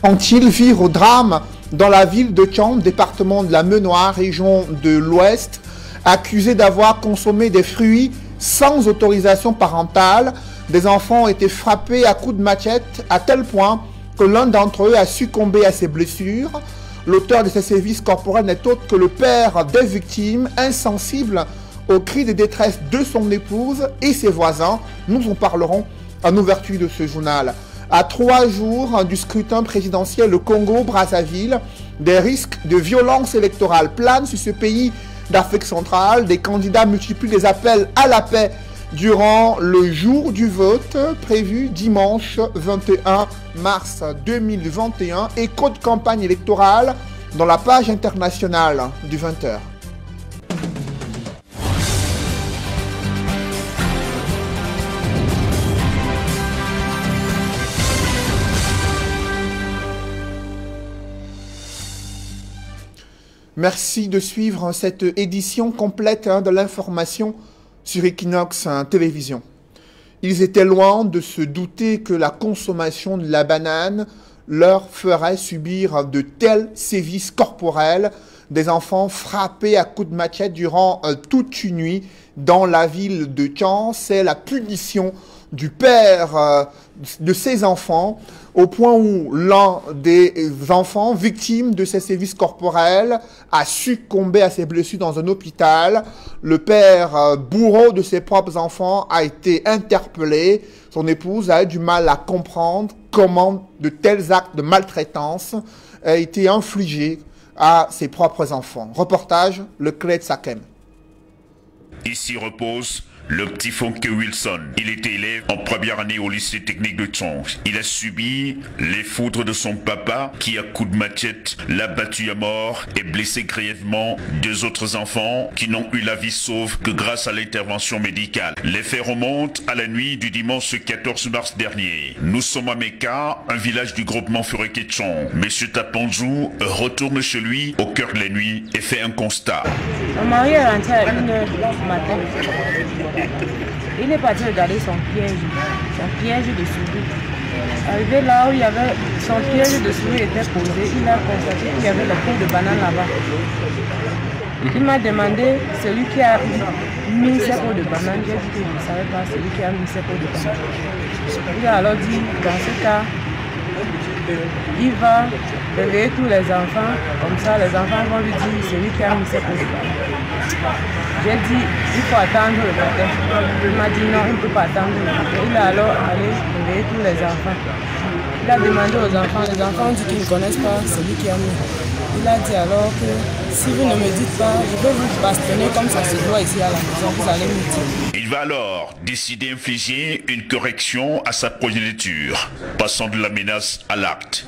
infantile vire au drame dans la ville de Thiam, département de la Menoire, région de l'Ouest, accusés d'avoir consommé des fruits sans autorisation parentale. Des enfants ont été frappés à coups de machette à tel point que l'un d'entre eux a succombé à ses blessures. L'auteur de ces sévices corporels n'est autre que le père des victimes, insensible aux cris de détresse de son épouse et ses voisins. Nous en parlerons en ouverture de ce journal. À 3 jours du scrutin présidentiel au Congo-Brazzaville, des risques de violence électorale planent sur ce pays d'Afrique centrale. Des candidats multiplient les appels à la paix durant le jour du vote prévu dimanche 21 mars 2021. Écho de campagne électorale dans la page internationale du 20h. Merci de suivre cette édition complète de l'information sur Equinox Télévision. Ils étaient loin de se douter que la consommation de la banane leur ferait subir de tels sévices corporels. Des enfants frappés à coups de machette durant toute une nuit dans la ville de Thiam. C'est la punition du père de ces enfants, au point où l'un des enfants victimes de ces sévices corporels a succombé à ses blessures dans un hôpital. Le père bourreau de ses propres enfants a été interpellé. Son épouse a eu du mal à comprendre comment de tels actes de maltraitance ont été infligés à ses propres enfants. Reportage, le Clé de Sakem. Ici repose le petit Fonke Wilson. Il était élève en première année au lycée technique de Thiam. Il a subi les foudres de son papa qui, à coups de machette, l'a battu à mort et blessé grièvement 2 autres enfants qui n'ont eu la vie sauve que grâce à l'intervention médicale. Les faits remontent à la nuit du dimanche 14 mars dernier. Nous sommes à Meka, un village du groupement Fureke Thiam. Monsieur Taponjou retourne chez lui au cœur de la nuit et fait un constat. Mon mari est rentré à 1h du matin. Il est parti regarder son piège de souris. Arrivé là où il y avait son piège de souris était posé, il a constaté qu'il y avait le pot de banane là-bas. Il m'a demandé celui qui a mis ses pots de banane. J'ai dit que je ne savais pas celui qui a mis ses pots de banane. Il a alors dit, dans ce cas, il va réveiller tous les enfants, comme ça les enfants vont lui dire celui qui a mis ses pots de banane. J'ai dit, il faut attendre le matin. Il m'a dit non, il ne peut pas attendre le matin. Il a alors allé réveiller tous les enfants. Il a demandé aux enfants, les enfants ont dit qu'ils ne connaissent pas celui qui a mis. Il a dit alors que si vous ne me dites pas, je vais vous bastonner comme ça se doit ici à la maison, vous allez me dire. Il va alors décider d'infliger une correction à sa progéniture, passant de la menace à l'acte.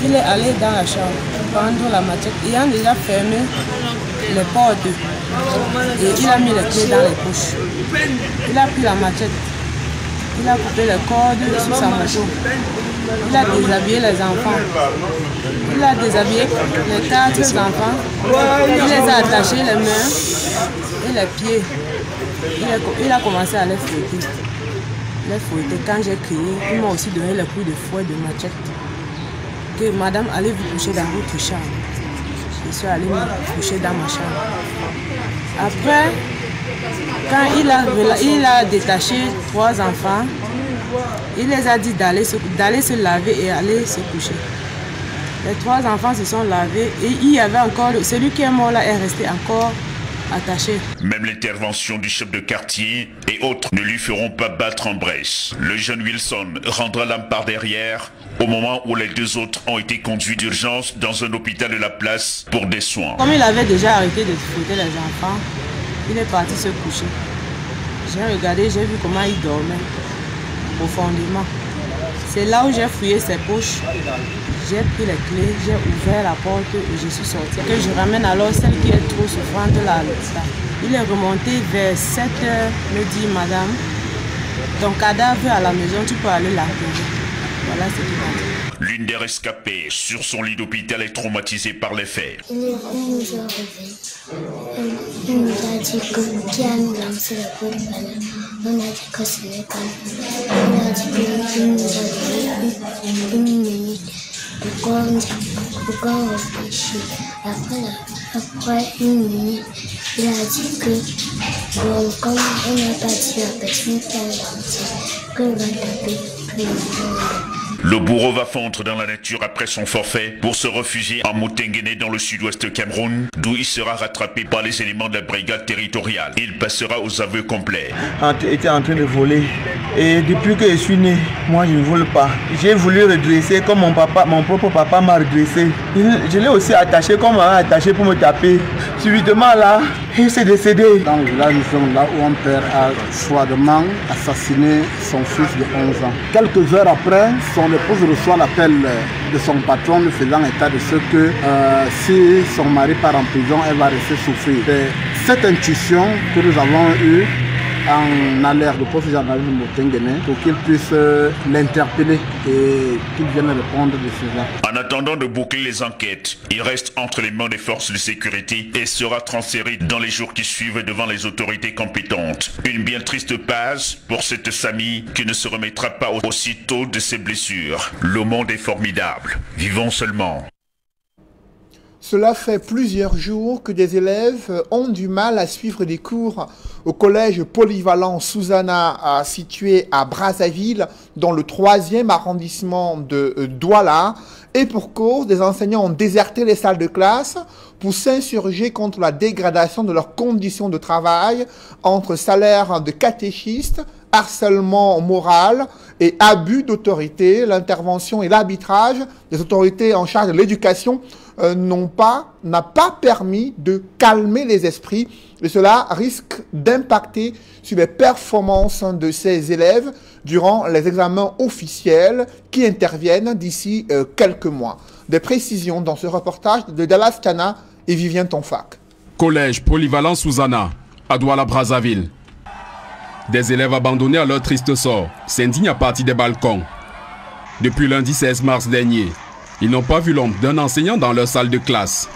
Il est allé dans la chambre, prendre la machette, ayant déjà fermé les portes et il a mis les clés dans les poches. Il a pris la machette, il a coupé les cordes sur sa moto. Il a déshabillé les enfants. Il a déshabillé les 4 enfants. Il les a attachés les mains et les pieds. Il a commencé à les fouetter. Quand j'ai crié, il m'a aussi donné le coup de fouet de machette. Que madame, allez vous coucher dans votre chambre. Je suis allée me coucher dans ma chambre. Après, quand il a détaché 3 enfants, il les a dit d'aller se laver et aller se coucher. Les 3 enfants se sont lavés et il y avait encore, celui qui est mort là est resté encore attaché. Même l'intervention du chef de quartier et autres ne lui feront pas battre en brèche. Le jeune Wilson rendra l'âme par derrière au moment où les 2 autres ont été conduits d'urgence dans un hôpital de la place pour des soins. Comme il avait déjà arrêté de fouetter les enfants, il est parti se coucher. J'ai regardé, j'ai vu comment il dormait profondément. C'est là où j'ai fouillé ses poches. J'ai pris les clés, j'ai ouvert la porte et je suis sortie. Que je ramène alors celle qui est trop souffrante là à l'hôpital. Il est remonté vers 7 h, me dit madame, ton cadavre à la maison, tu peux aller l'enterrer. Voilà ce qu'il m'a dit. L'une des rescapées sur son lit d'hôpital est traumatisée par les faits. Il nous a réveillés. Il nous a dit que qui a nous lancé le coup de balle. On a dit que ce n'est pas nous. On a dit qu'il nous a donné une minute pour qu'on réfléchisse. Après une minute, il a dit que bon, comme on n'a pas dit à personne qui a lancé, qu'on va taper tout le monde. Le bourreau va fondre dans la nature après son forfait pour se réfugier à Motengene dans le sud-ouest Cameroun, d'où il sera rattrapé par les éléments de la brigade territoriale. Il passera aux aveux complets. Était en train de voler et depuis que je suis né, moi je ne vole pas. J'ai voulu redresser comme mon propre papa m'a redressé. Je l'ai aussi attaché comme on m'a attaché pour me taper. Subitement là, il s'est décédé. Dans le village, nous sommes là où un père a froidement assassiné son fils de 11 ans. Quelques heures après, son épouse reçoit l'appel de son patron lui faisant état de ce que si son mari part en prison, elle va rester souffrir. C'est cette intuition que nous avons eue en alerte de poste gendarmerie de Motengene pour qu'il puisse l'interpeller et qu'il vienne répondre de cela. En attendant de boucler les enquêtes, il reste entre les mains des forces de sécurité et sera transféré dans les jours qui suivent devant les autorités compétentes. Une bien triste page pour cette famille qui ne se remettra pas aussitôt de ses blessures. Le monde est formidable. Vivons seulement. Cela fait plusieurs jours que des élèves ont du mal à suivre des cours au collège polyvalent Susana situé à Brazzaville dans le 3e arrondissement de Douala. Et pour cause, des enseignants ont déserté les salles de classe pour s'insurger contre la dégradation de leurs conditions de travail entre salaire de catéchistes, harcèlement moral et abus d'autorité. L'intervention et l'arbitrage des autorités en charge de l'éducation n'a pas permis de calmer les esprits et cela risque d'impacter sur les performances de ces élèves durant les examens officiels qui interviennent d'ici quelques mois. Des précisions dans ce reportage de Dallas Kana et Vivien Tonfac. Collège polyvalent Susana, à Douala-Brazzaville. Des élèves abandonnés à leur triste sort s'indignent à partir des balcons. Depuis lundi 16 mars dernier, ils n'ont pas vu l'ombre d'un enseignant dans leur salle de classe.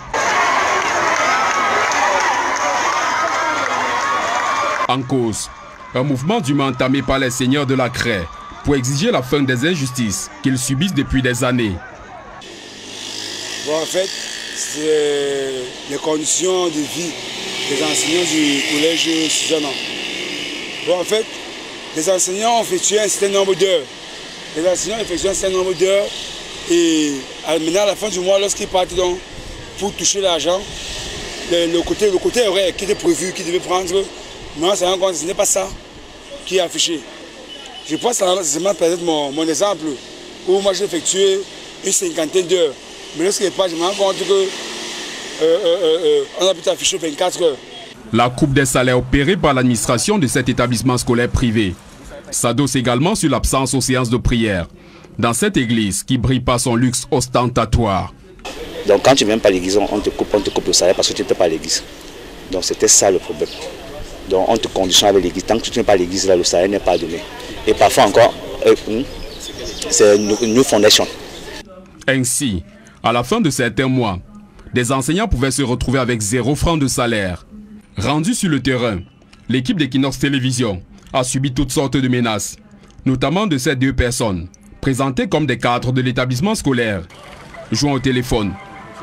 En cause, un mouvement d'humains entamé par les seigneurs de la craie pour exiger la fin des injustices qu'ils subissent depuis des années. Bon, en fait, c'est les conditions de vie des enseignants du collège Susana. Bon, en fait, les enseignants ont effectué un certain nombre d'heures. Les enseignants ont effectué un certain nombre d'heures et maintenant, à la fin du mois, lorsqu'ils partent donc pour toucher l'argent, le côté horaire qui était prévu, qui devait prendre, maintenant, c'est encore, ce n'est pas ça qui est affiché. Je pense que c'est peut-être mon exemple où moi j'ai effectué une cinquantaine d'heures. Mais lorsque je passe, je me rends compte qu'on a pu afficher 24 heures. La coupe des salaires opérée par l'administration de cet établissement scolaire privé s'adosse également sur l'absence aux séances de prière dans cette église qui brille par son luxe ostentatoire. Donc quand tu ne viens pas à l'église, on te coupe le salaire parce que tu n'étais pas à l'église. Donc c'était ça le problème. Donc on te conditionne avec l'église. Tant que tu ne viens pas à l'église, le salaire n'est pas donné. Et parfois encore, c'est une new fondation. Ainsi, à la fin de certains mois, des enseignants pouvaient se retrouver avec 0 franc de salaire. Rendu sur le terrain, l'équipe d'Equinox Télévision a subi toutes sortes de menaces, notamment de ces 2 personnes, présentées comme des cadres de l'établissement scolaire. Jouant au téléphone,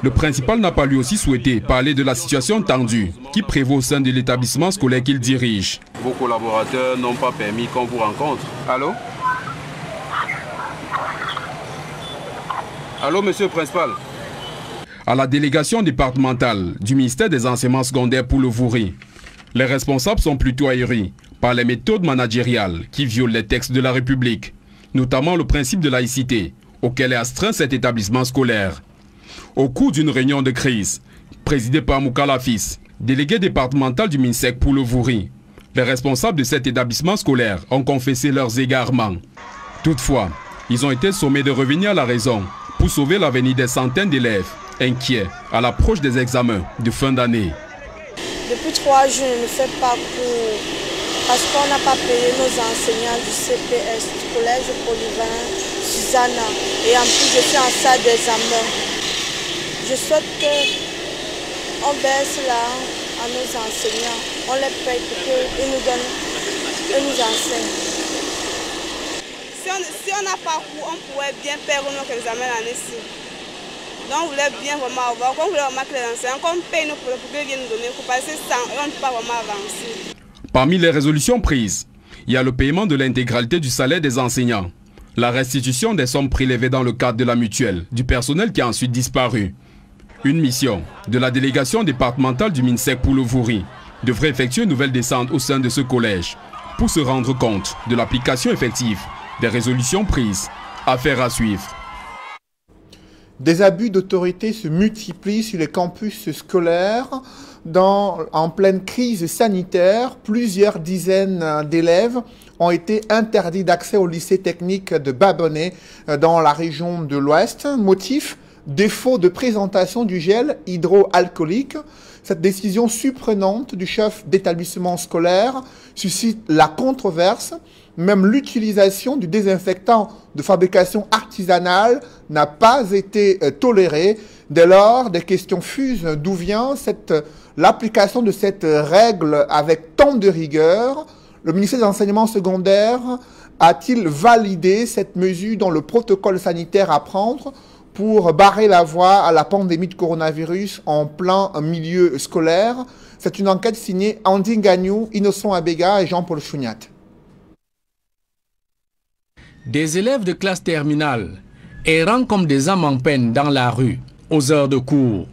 le principal n'a pas lui aussi souhaité parler de la situation tendue qui prévaut au sein de l'établissement scolaire qu'il dirige. Vos collaborateurs n'ont pas permis qu'on vous rencontre. Allô? Allô, monsieur le principal? À la délégation départementale du ministère des enseignements secondaires pour le Vouri, les responsables sont plutôt ahuris par les méthodes managériales qui violent les textes de la République, notamment le principe de laïcité auquel est astreint cet établissement scolaire. Au cours d'une réunion de crise, présidée par Moukala Fils, délégué départemental du MINSEC pour le Vouri, les responsables de cet établissement scolaire ont confessé leurs égarements. Toutefois, ils ont été sommés de revenir à la raison pour sauver l'avenir des centaines d'élèves inquiets à l'approche des examens de fin d'année. Depuis 3 jours, je ne fais pas cours parce qu'on n'a pas payé nos enseignants du CPS, du collège polyvalent Susanna. Et en plus, je suis en salle d'examen. Je souhaite qu'on baisse là à nos enseignants. On les paye pour qu'ils nous donnent, ils nous enseignent. Si on n'a pas cours, on pourrait bien perdre nos examens l'année-ci. Donc on voulait bien vraiment avoir, on voulait vraiment que les enseignants, qu'on paye nos pour qu'ils viennent nous donner cours, parce que sans eux, on ne peut pas vraiment avancer. Parmi les résolutions prises, il y a le paiement de l'intégralité du salaire des enseignants, la restitution des sommes prélevées dans le cadre de la mutuelle, du personnel qui a ensuite disparu. Une mission de la délégation départementale du MINSEC pour le Vouri devrait effectuer une nouvelle descente au sein de ce collège pour se rendre compte de l'application effective des résolutions prises. Affaire à suivre. Des abus d'autorité se multiplient sur les campus scolaires. En pleine crise sanitaire, plusieurs dizaines d'élèves ont été interdits d'accès au lycée technique de Babonnet dans la région de l'Ouest. Motif, défaut de présentation du gel hydroalcoolique. Cette décision surprenante du chef d'établissement scolaire suscite la controverse. Même l'utilisation du désinfectant de fabrication artisanale n'a pas été tolérée. Dès lors, des questions fusent. D'où vient l'application de cette règle avec tant de rigueur? Le ministère de l'Enseignement secondaire a-t-il validé cette mesure dans le protocole sanitaire à prendre pour barrer la voie à la pandémie de coronavirus en plein milieu scolaire? C'est une enquête signée Andy Gagnou, Innocent Abega et Jean-Paul Chouniat. Des élèves de classe terminale errant comme des âmes en peine dans la rue, aux heures de cours.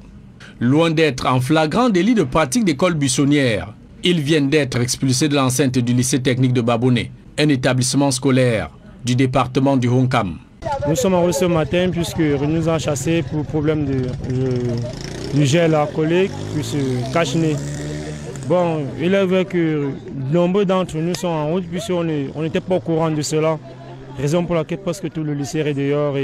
Loin d'être en flagrant délit de pratique d'école buissonnière, ils viennent d'être expulsés de l'enceinte du lycée technique de Babonnet, un établissement scolaire du département du Honkam. Nous sommes en ce matin puisque nous a chassés pour problème du gel alcoolique, puis ce cache-nez. Bon, il est vrai que nombreux d'entre nous sont en route puisqu'on n'était pas au courant de cela. Raison pour laquelle presque tout le lycée est dehors.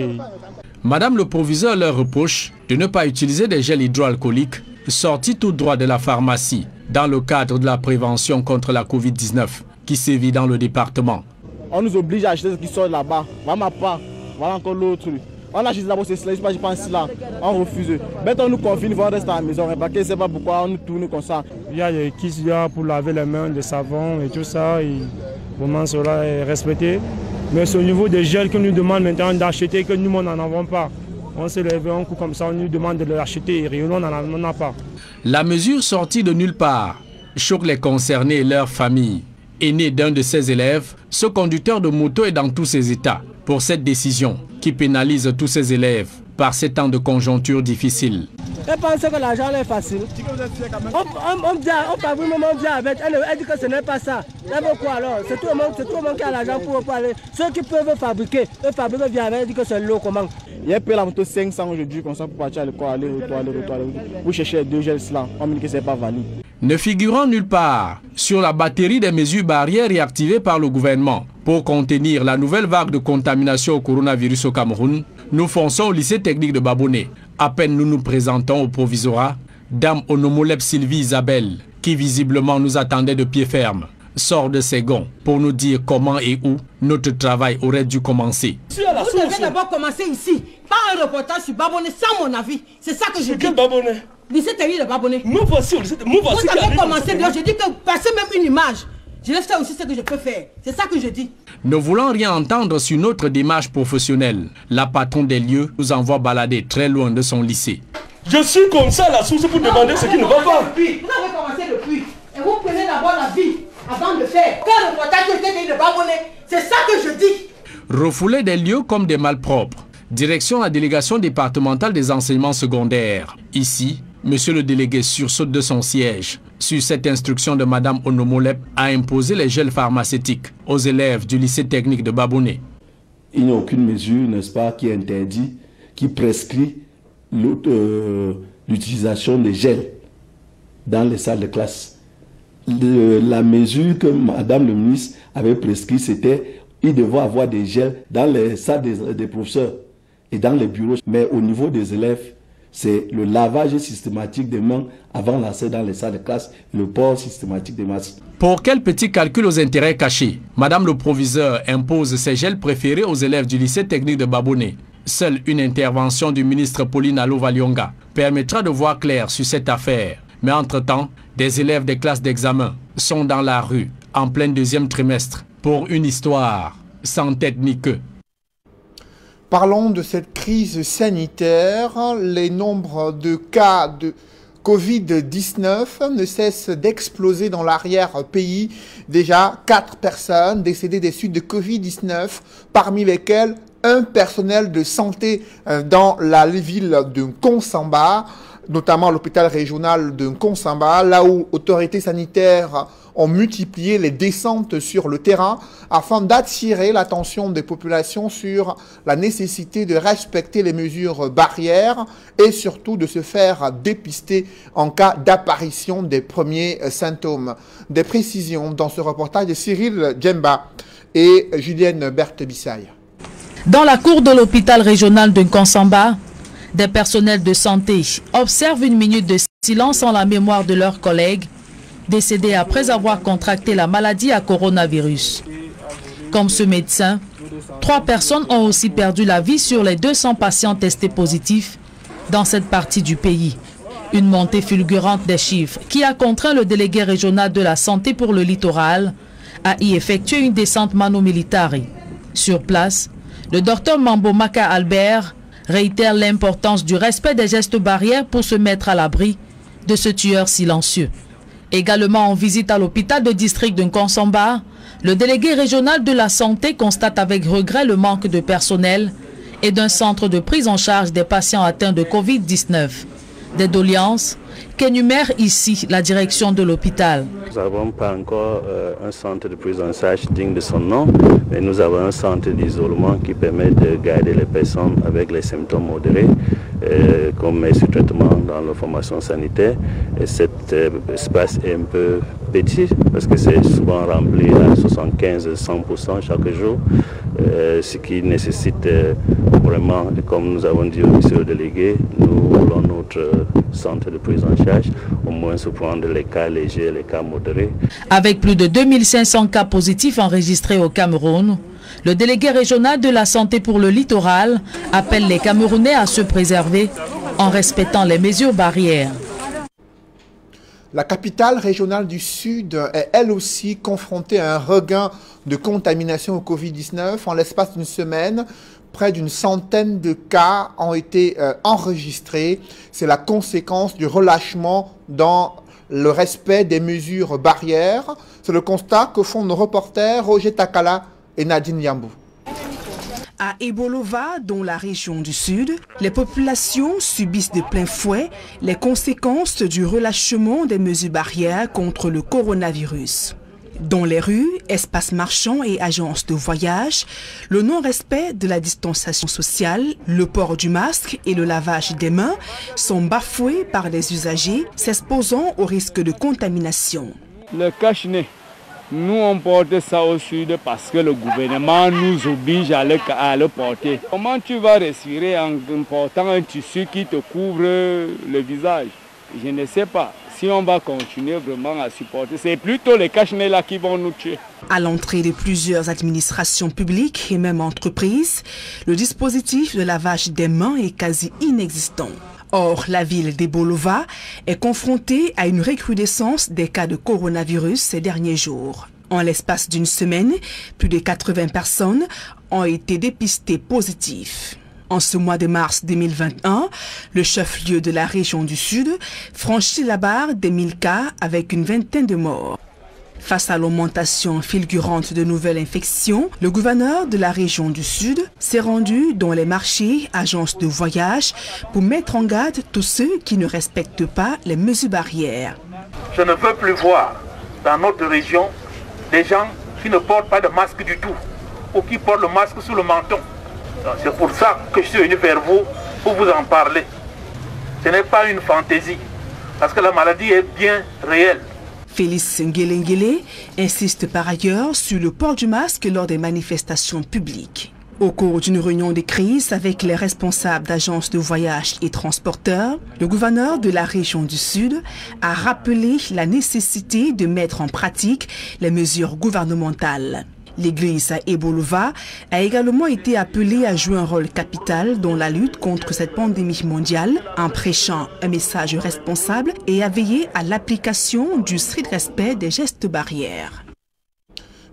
Madame le proviseur leur reproche de ne pas utiliser des gels hydroalcooliques sortis tout droit de la pharmacie dans le cadre de la prévention contre la Covid-19 qui sévit dans le département. On nous oblige à acheter ce qui sort là-bas. Vraiment pas. Voilà encore l'autre. On achète d'abord c'est cela, je pense là. On refuse. Maintenant on nous confine, on reste à la maison. Je ne sais pas pourquoi on nous tourne comme ça. Il y a des kits pour laver les mains, des savons et tout ça. Vraiment cela est respecté. Mais c'est au niveau des gels que nous demandent maintenant d'acheter, que nous n'en avons pas. On s'est levé un coup comme ça, on nous demande de l'acheter et on n'en a pas. La mesure sortie de nulle part choque les concernés et leurs familles. Aîné d'un de ses élèves, ce conducteur de moto est dans tous ses états pour cette décision qui pénalise tous ses élèves par ces temps de conjoncture difficiles. Elle pense que l'argent est facile. On dit avec elle dit que ce n'est pas ça. Elle veut quoi alors? C'est tout le monde qui a l'argent pour parler. Ceux qui peuvent fabriquer, eux fabriquent bien avec, dit que c'est l'eau comment. Il a payé la moto 500 aujourd'hui comme ça pour partir à l'école, aller, retour. Vous cherchez deux gels là, on me dit que ce n'est pas valide. Ne figurant nulle part sur la batterie des mesures barrières réactivées par le gouvernement pour contenir la nouvelle vague de contamination au coronavirus au Cameroun, nous fonçons au lycée technique de Babonnet. À peine nous nous présentons au provisorat, Dame Onomolep Sylvie Isabelle, qui visiblement nous attendait de pied ferme, sort de ses gonds pour nous dire comment et où notre travail aurait dû commencer. Vous devez d'abord commencer ici, pas un reportage sur Babonnet sans mon avis. C'est ça que je dis. Quel Babonnet? Lycée technique de Babonnet. Nous voici au lycée. Vous avez commencé dehors, je dis que passez même une image. Je laisse faire aussi ce que je peux faire. C'est ça que je dis. Ne voulant rien entendre sur notre démarche professionnelle, la patronne des lieux nous envoie balader très loin de son lycée. Je suis comme ça à la source pour demander ce qui ne va pas. Vous avez commencé depuis. Et vous prenez d'abord la vie avant de faire. Quand le reportage était de Babonnet, c'est ça que je dis. Refouler des lieux comme des malpropres. Direction la délégation départementale des enseignements secondaires. Ici, monsieur le délégué sursaute de son siège sur cette instruction de madame Onomolep a imposé les gels pharmaceutiques aux élèves du lycée technique de Babonnet. Il n'y a aucune mesure, n'est-ce pas, qui interdit, qui prescrit l'utilisation des gels dans les salles de classe. La mesure que madame le ministre avait prescrit, c'était qu'il devait avoir des gels dans les salles des professeurs et dans les bureaux. Mais au niveau des élèves, c'est le lavage systématique des mains avant l'entrée dans les salles de classe et le port systématique des masques. Pour quel petit calcul aux intérêts cachés, Madame le proviseur impose ses gels préférés aux élèves du lycée technique de Baboné. Seule une intervention du ministre Pauline Alo-Valionga permettra de voir clair sur cette affaire. Mais entre-temps, des élèves des classes d'examen sont dans la rue en plein deuxième trimestre pour une histoire sans tête ni queue. Parlons de cette crise sanitaire. Les nombres de cas de Covid-19 ne cessent d'exploser dans l'arrière-pays. Déjà, 4 personnes décédées des suites de Covid-19, parmi lesquelles un personnel de santé dans la ville de Konsamba, notamment l'hôpital régional de Konsamba, là où autorités sanitaires ont multiplié les descentes sur le terrain afin d'attirer l'attention des populations sur la nécessité de respecter les mesures barrières et surtout de se faire dépister en cas d'apparition des premiers symptômes. Des précisions dans ce reportage de Cyril Djemba et Julienne Berthe-Bissaille. Dans la cour de l'hôpital régional de Konsamba, des personnels de santé observent une minute de silence en la mémoire de leurs collègues décédés après avoir contracté la maladie à coronavirus. Comme ce médecin, 3 personnes ont aussi perdu la vie sur les 200 patients testés positifs dans cette partie du pays. Une montée fulgurante des chiffres qui a contraint le délégué régional de la santé pour le littoral à y effectuer une descente mano militari. Sur place, le docteur Mambo Maka Albert réitère l'importance du respect des gestes barrières pour se mettre à l'abri de ce tueur silencieux. Également en visite à l'hôpital de district de Konsamba, le délégué régional de la santé constate avec regret le manque de personnel et d'un centre de prise en charge des patients atteints de Covid-19. Des doléances qu'énumère ici la direction de l'hôpital. Nous n'avons pas encore un centre de prise en charge digne de son nom, mais nous avons un centre d'isolement qui permet de garder les personnes avec les symptômes modérés, qu'on met sous traitement dans la formation sanitaire. Et cet espace est un peu petit parce que c'est souvent rempli à 75-100% chaque jour, ce qui nécessite vraiment, comme nous avons dit au monsieur le délégué, nous voulons notre centre de prise en charge, au moins se prendre les cas légers, les cas modérés. Avec plus de 2500 cas positifs enregistrés au Cameroun, le délégué régional de la santé pour le littoral appelle les Camerounais à se préserver en respectant les mesures barrières. La capitale régionale du Sud est elle aussi confrontée à un regain de contamination au Covid-19. En l'espace d'une semaine, près d'une centaine de cas ont été enregistrés. C'est la conséquence du relâchement dans le respect des mesures barrières. C'est le constat que font nos reporters Roger Takala et Nadine Yambou. À Ebolova, dans la région du Sud, les populations subissent de plein fouet les conséquences du relâchement des mesures barrières contre le coronavirus. Dans les rues, espaces marchands et agences de voyage, le non-respect de la distanciation sociale, le port du masque et le lavage des mains sont bafoués par les usagers, s'exposant au risque de contamination. Le cache-nez, nous on porte ça au sud parce que le gouvernement nous oblige à le porter. Comment tu vas respirer en portant un tissu qui te couvre le visage? Je ne sais pas. Si on va continuer vraiment à supporter, c'est plutôt les cache-nez là qui vont nous tuer. À l'entrée de plusieurs administrations publiques et même entreprises, le dispositif de lavage des mains est quasi inexistant. Or, la ville d'Ebolova est confrontée à une recrudescence des cas de coronavirus ces derniers jours. En l'espace d'une semaine, plus de 80 personnes ont été dépistées positives. En ce mois de mars 2021, le chef-lieu de la région du Sud franchit la barre des 1000 cas avec une vingtaine de morts. Face à l'augmentation fulgurante de nouvelles infections, le gouverneur de la région du Sud s'est rendu dans les marchés, agences de voyage, pour mettre en garde tous ceux qui ne respectent pas les mesures barrières. Je ne veux plus voir dans notre région des gens qui ne portent pas de masque du tout ou qui portent le masque sous le menton. C'est pour ça que je suis venu vers vous pour vous en parler. Ce n'est pas une fantaisie, parce que la maladie est bien réelle. Félix Ngelengele insiste par ailleurs sur le port du masque lors des manifestations publiques. Au cours d'une réunion de crise avec les responsables d'agences de voyage et transporteurs, le gouverneur de la région du Sud a rappelé la nécessité de mettre en pratique les mesures gouvernementales. L'église à Ebolova a également été appelée à jouer un rôle capital dans la lutte contre cette pandémie mondiale en prêchant un message responsable et à veiller à l'application du strict respect des gestes barrières.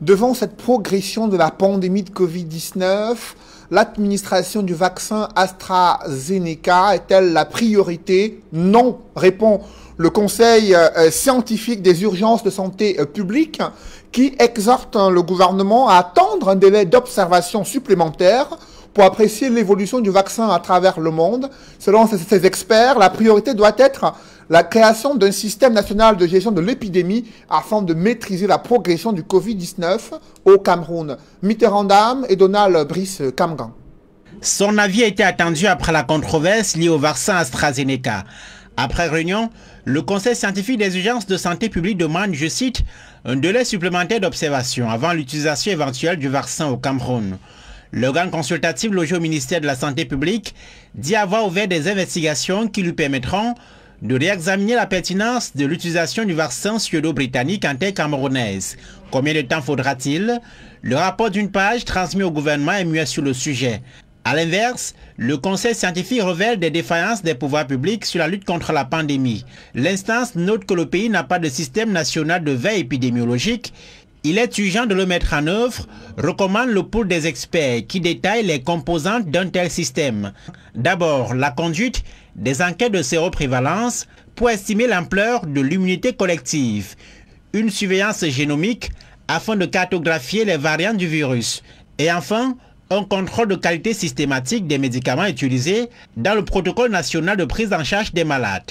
Devant cette progression de la pandémie de Covid-19, l'administration du vaccin AstraZeneca est-elle la priorité? Non, répond le Conseil scientifique des urgences de santé publique qui exhorte le gouvernement à attendre un délai d'observation supplémentaire pour apprécier l'évolution du vaccin à travers le monde. Selon ces experts, la priorité doit être la création d'un système national de gestion de l'épidémie afin de maîtriser la progression du Covid-19 au Cameroun. Mitterrand et Donald Brice Kamgan. Son avis a été attendu après la controverse liée au vaccin AstraZeneca. Après réunion, le Conseil scientifique des urgences de santé publique demande, je cite, un délai supplémentaire d'observation avant l'utilisation éventuelle du vaccin au Cameroun. L'organe consultatif logé au ministère de la Santé publique dit avoir ouvert des investigations qui lui permettront de réexaminer la pertinence de l'utilisation du vaccin suédo-britannique en terre camerounaise. Combien de temps faudra-t-il? Le rapport d'une page transmis au gouvernement est muet sur le sujet. A l'inverse, le Conseil scientifique révèle des défaillances des pouvoirs publics sur la lutte contre la pandémie. L'instance note que le pays n'a pas de système national de veille épidémiologique. Il est urgent de le mettre en œuvre, recommande le pool des experts qui détaille les composantes d'un tel système. D'abord, la conduite des enquêtes de séroprévalence pour estimer l'ampleur de l'immunité collective. Une surveillance génomique afin de cartographier les variantes du virus. Et enfin, un contrôle de qualité systématique des médicaments utilisés dans le protocole national de prise en charge des malades.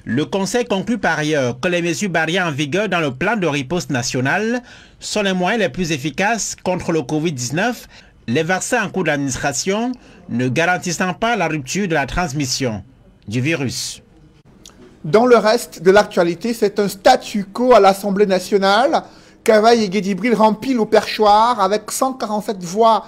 Le Conseil conclut par ailleurs que les mesures barrières en vigueur dans le plan de riposte national sont les moyens les plus efficaces contre le Covid-19, les vaccins en cours d'administration ne garantissant pas la rupture de la transmission du virus. Dans le reste de l'actualité, c'est un statu quo à l'Assemblée nationale. Kavaï et Guédibril remplit au perchoir avec 147 voix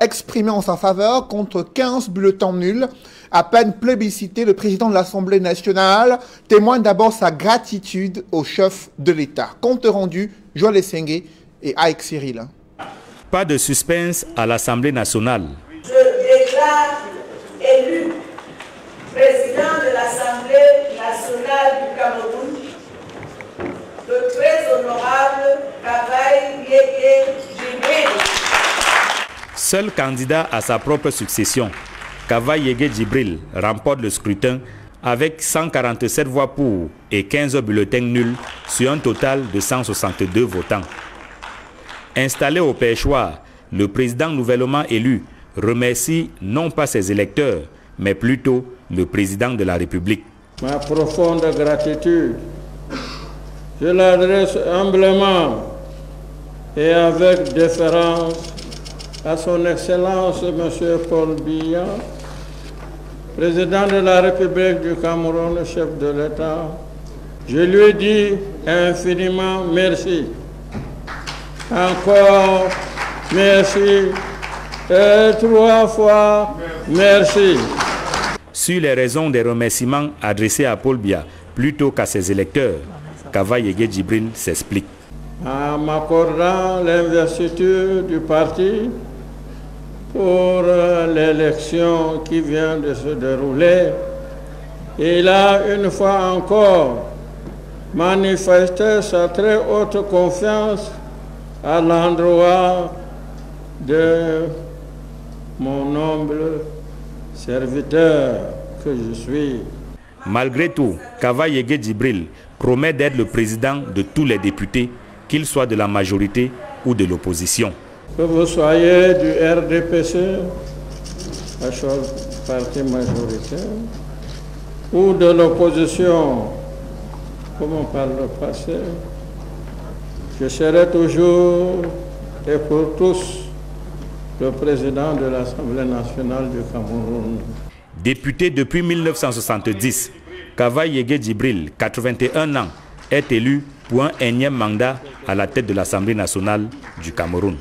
exprimées en sa faveur contre 15 bulletins nuls. À peine plébiscité, le président de l'Assemblée nationale témoigne d'abord sa gratitude au chef de l'État. Compte rendu, Joël Essengue et Aïk Cyril. Pas de suspense à l'Assemblée nationale. Je déclare élu président de l'Assemblée nationale du Cameroun le très honorable Kavaï Djibril. Seul candidat à sa propre succession, Kavaï Djibril remporte le scrutin avec 147 voix pour et 15 bulletins nuls sur un total de 162 votants. Installé au perchoir, le président nouvellement élu remercie non pas ses électeurs, mais plutôt le président de la République. Ma profonde gratitude, je l'adresse humblement et avec déférence à son Excellence M. Paul Biya, président de la République du Cameroun, chef de l'État. Je lui dis infiniment merci. Encore merci et 3 fois merci. Sur les raisons des remerciements adressés à Paul Biya plutôt qu'à ses électeurs, Kavaï Djibril s'explique. En m'accordant l'investiture du parti pour l'élection qui vient de se dérouler, il a une fois encore manifesté sa très haute confiance à l'endroit de mon humble serviteur que je suis. Malgré tout, Kavaï Djibril promet d'être le président de tous les députés, qu'ils soient de la majorité ou de l'opposition. Que vous soyez du RDPC, la parti majoritaire, ou de l'opposition, comme on parle le passé, je serai toujours et pour tous le président de l'Assemblée nationale du Cameroun. Député depuis 1970, Kavaï Djibril, 81 ans, est élu pour un énième mandat à la tête de l'Assemblée nationale du Cameroun.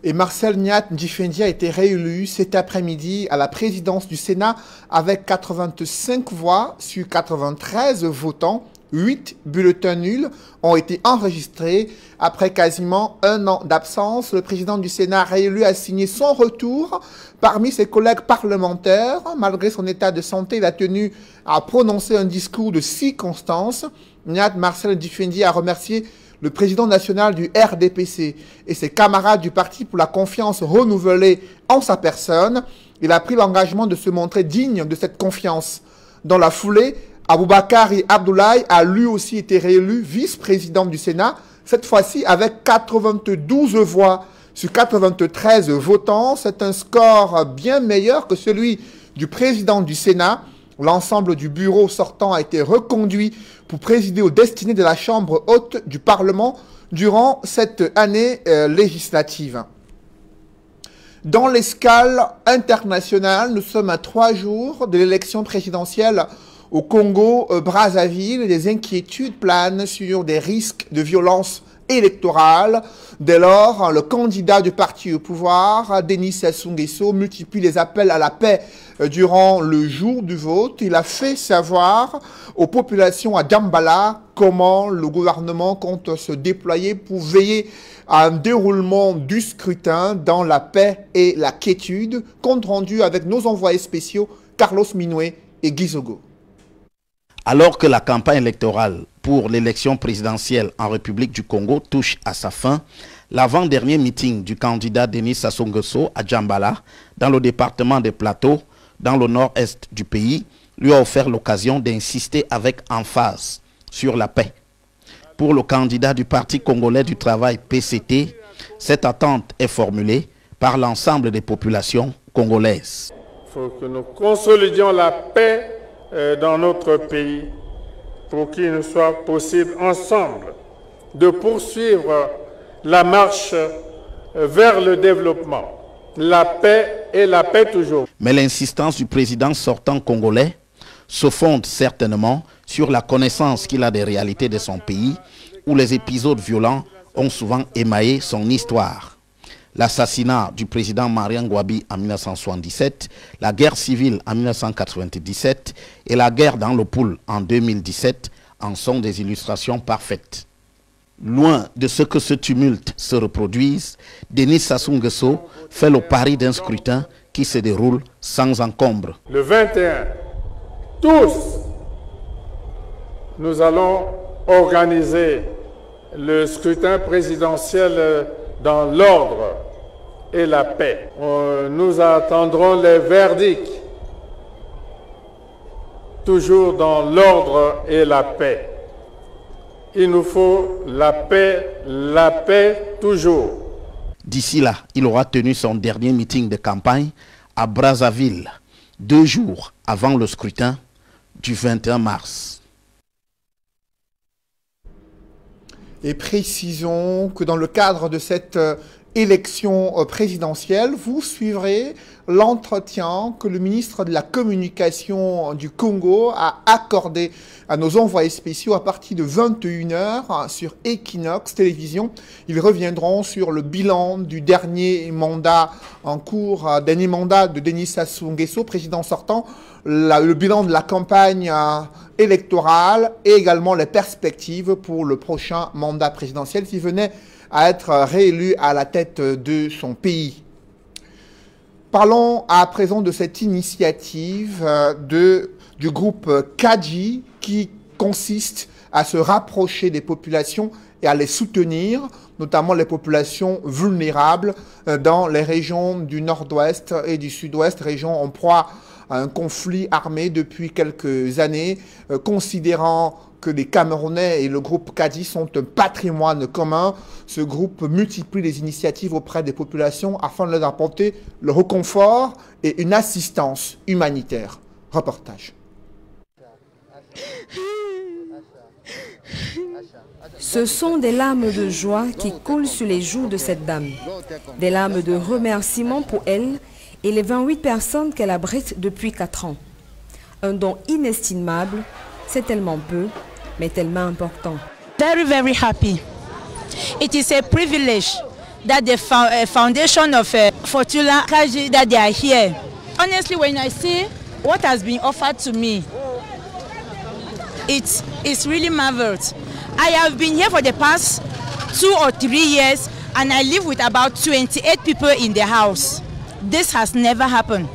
Et Marcel Niat Ndjifendi a été réélu cet après-midi à la présidence du Sénat avec 85 voix sur 93 votants. 8 bulletins nuls ont été enregistrés. Après quasiment un an d'absence, le président du Sénat réélu a signé son retour parmi ses collègues parlementaires. Malgré son état de santé, il a tenu à prononcer un discours de circonstance. Niat Marcel Ndjifendi a remercié le président national du RDPC et ses camarades du parti pour la confiance renouvelée en sa personne. Il a pris l'engagement de se montrer digne de cette confiance. Dans la foulée, Aboubakari Abdoulaye a lui aussi été réélu vice-président du Sénat, cette fois-ci avec 92 voix sur 93 votants. C'est un score bien meilleur que celui du président du Sénat. L'ensemble du bureau sortant a été reconduit pour présider aux destinées de la Chambre haute du Parlement durant cette année législative. Dans l'escale internationale, nous sommes à 3 jours de l'élection présidentielle au Congo-Brazzaville. Des inquiétudes planent sur des risques de violence électorale. Dès lors, le candidat du parti au pouvoir, Denis Sassou Nguesso, multiplie les appels à la paix durant le jour du vote. Il a fait savoir aux populations à Djambala comment le gouvernement compte se déployer pour veiller à un déroulement du scrutin dans la paix et la quiétude. Compte rendu avec nos envoyés spéciaux Carlos Minoué et Guy Zogo. Alors que la campagne électorale pour l'élection présidentielle en République du Congo touche à sa fin, l'avant-dernier meeting du candidat Denis Sassou Nguesso à Djambala, dans le département des Plateaux, dans le nord-est du pays, lui a offert l'occasion d'insister avec emphase sur la paix. Pour le candidat du Parti congolais du travail PCT, cette attente est formulée par l'ensemble des populations congolaises. Il faut que nous consolidions la paix dans notre pays pour qu'il nous soit possible ensemble de poursuivre la marche vers le développement. La paix et la paix toujours. Mais l'insistance du président sortant congolais se fonde certainement sur la connaissance qu'il a des réalités de son pays où les épisodes violents ont souvent émaillé son histoire. L'assassinat du président Marian Ngouabi en 1977, la guerre civile en 1997 et la guerre dans le Poul en 2017 en sont des illustrations parfaites. Loin de ce que ce tumulte se reproduise, Denis Sassou Nguesso fait le pari d'un scrutin qui se déroule sans encombre. Le 21, tous, nous allons organiser le scrutin présidentiel dans l'ordre et la paix. Nous attendrons les verdicts, toujours dans l'ordre et la paix. Il nous faut la paix toujours. D'ici là, il aura tenu son dernier meeting de campagne à Brazzaville, 2 jours avant le scrutin du 21 mars. Et précisons que dans le cadre de cette élection présidentielle, vous suivrez l'entretien que le ministre de la Communication du Congo a accordé à nos envoyés spéciaux à partir de 21h sur Equinox Télévision. Ils reviendront sur le bilan du dernier mandat en cours, dernier mandat de Denis Sassou Nguesso, président sortant, le bilan de la campagne électorale et également les perspectives pour le prochain mandat présidentiel s'il venait à être réélu à la tête de son pays. Parlons à présent de cette initiative du groupe Kadji qui consiste à se rapprocher des populations et à les soutenir, notamment les populations vulnérables dans les régions du nord-ouest et du sud-ouest, régions en proie à un conflit armé depuis quelques années, considérant que les Camerounais et le groupe Kadji sont un patrimoine commun. Ce groupe multiplie les initiatives auprès des populations afin de leur apporter le réconfort et une assistance humanitaire. Reportage. Ce sont des larmes de joie qui coulent sur les joues de cette dame. Des larmes de remerciement pour elle et les 28 personnes qu'elle abrite depuis 4 ans. Un don inestimable, c'est tellement peu, mais tellement important. Very, very happy. It is a privilege that the foundation of Fortuna Kaji, that they are here. Honestly, when I see what has been offered to me, it's really marvelous. I have been here for the past 2 or 3 years, and I live with about 28 people in the house. This has never happened.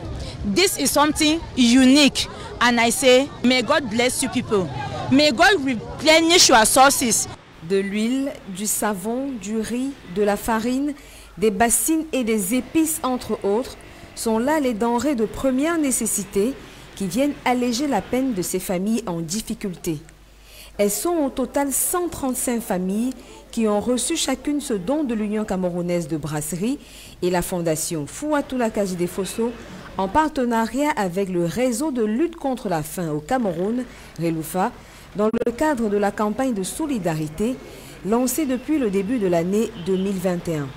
This is something unique, and I say, may God bless you people. May God replenish your sources. De l'huile, du savon, du riz, de la farine, des bassines et des épices, entre autres, sont là les denrées de première nécessité qui viennent alléger la peine de ces familles en difficulté. Elles sont au total 135 familles qui ont reçu chacune ce don de l'Union camerounaise de brasserie et la fondation Fouatoula Kaji-Defosso en partenariat avec le réseau de lutte contre la faim au Cameroun, Reloufa, dans le cadre de la campagne de solidarité lancée depuis le début de l'année 2021.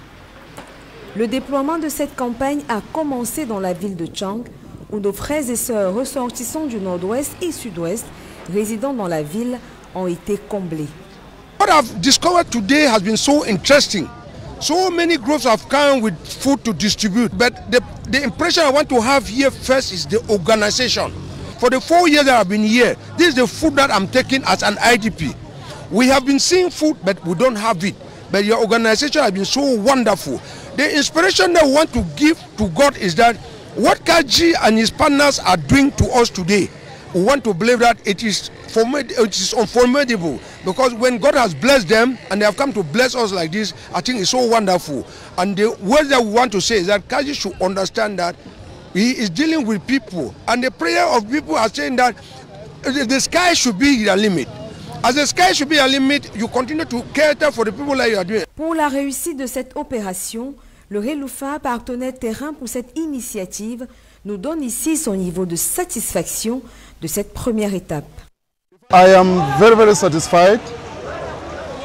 Le déploiement de cette campagne a commencé dans la ville de Tchang, où nos frères et sœurs ressortissants du nord-ouest et sud-ouest, résidant dans la ville, ont été comblés. What I've discovered today has been so interesting. So many groups have come with food to distribute, but the impression I want to have here first is the organization. For the 4 years that I've been here, this is the food that I'm taking as an IDP. We have been seeing food, but we don't have it. But your organization has been so wonderful. The inspiration that we want to give to God is that what Kaji and his partners are doing to us today, we want to believe that it is unformidable, because when God has blessed them and they have come to bless us like this, I think it's so wonderful. And the word that we want to say is that Kaji should understand that he is dealing with people, and the prayer of people are saying that the sky should be the limit. As the sky should be a limit, you continue to cater for the people like you are doing. Pour la réussite de cette opération, le Reloufa, partenaire terrain pour cette initiative, nous donne ici son niveau de satisfaction de cette première étape. I am very satisfied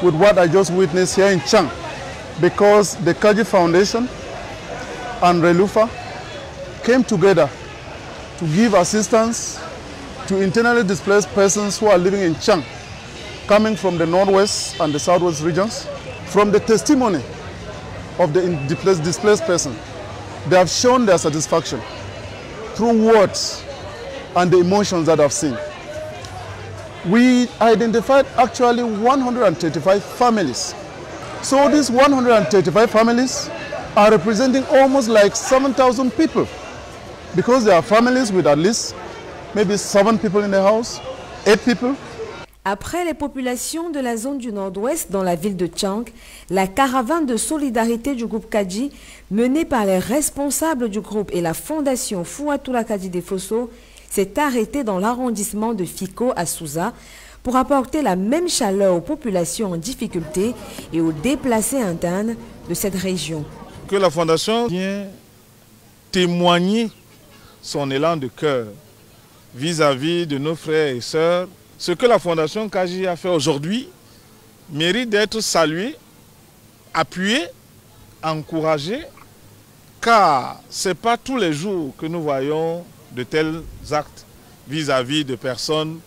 with what I just witnessed here in Tchang, because the Kaji Foundation and Reloufa came together to give assistance to internally displaced persons who are living in Tchang, coming from the northwest and the southwest regions. From the testimony of the displaced person, they have shown their satisfaction through words and the emotions that I've seen. We identified actually 135 families. So these 135 families are representing almost like 7,000 people, because there are families with at least maybe 7 people in the house, 8 people. Après les populations de la zone du nord-ouest dans la ville de Tchang, la caravane de solidarité du groupe Kaji, menée par les responsables du groupe et la fondation Fouatoula Kaji-Defosso, s'est arrêtée dans l'arrondissement de Fiko à Souza pour apporter la même chaleur aux populations en difficulté et aux déplacés internes de cette région. Que la fondation vient témoigner son élan de cœur vis-à-vis de nos frères et sœurs. Ce que la Fondation Kaji a fait aujourd'hui mérite d'être salué, appuyé, encouragé, car ce n'est pas tous les jours que nous voyons de tels actes vis-à-vis de personnes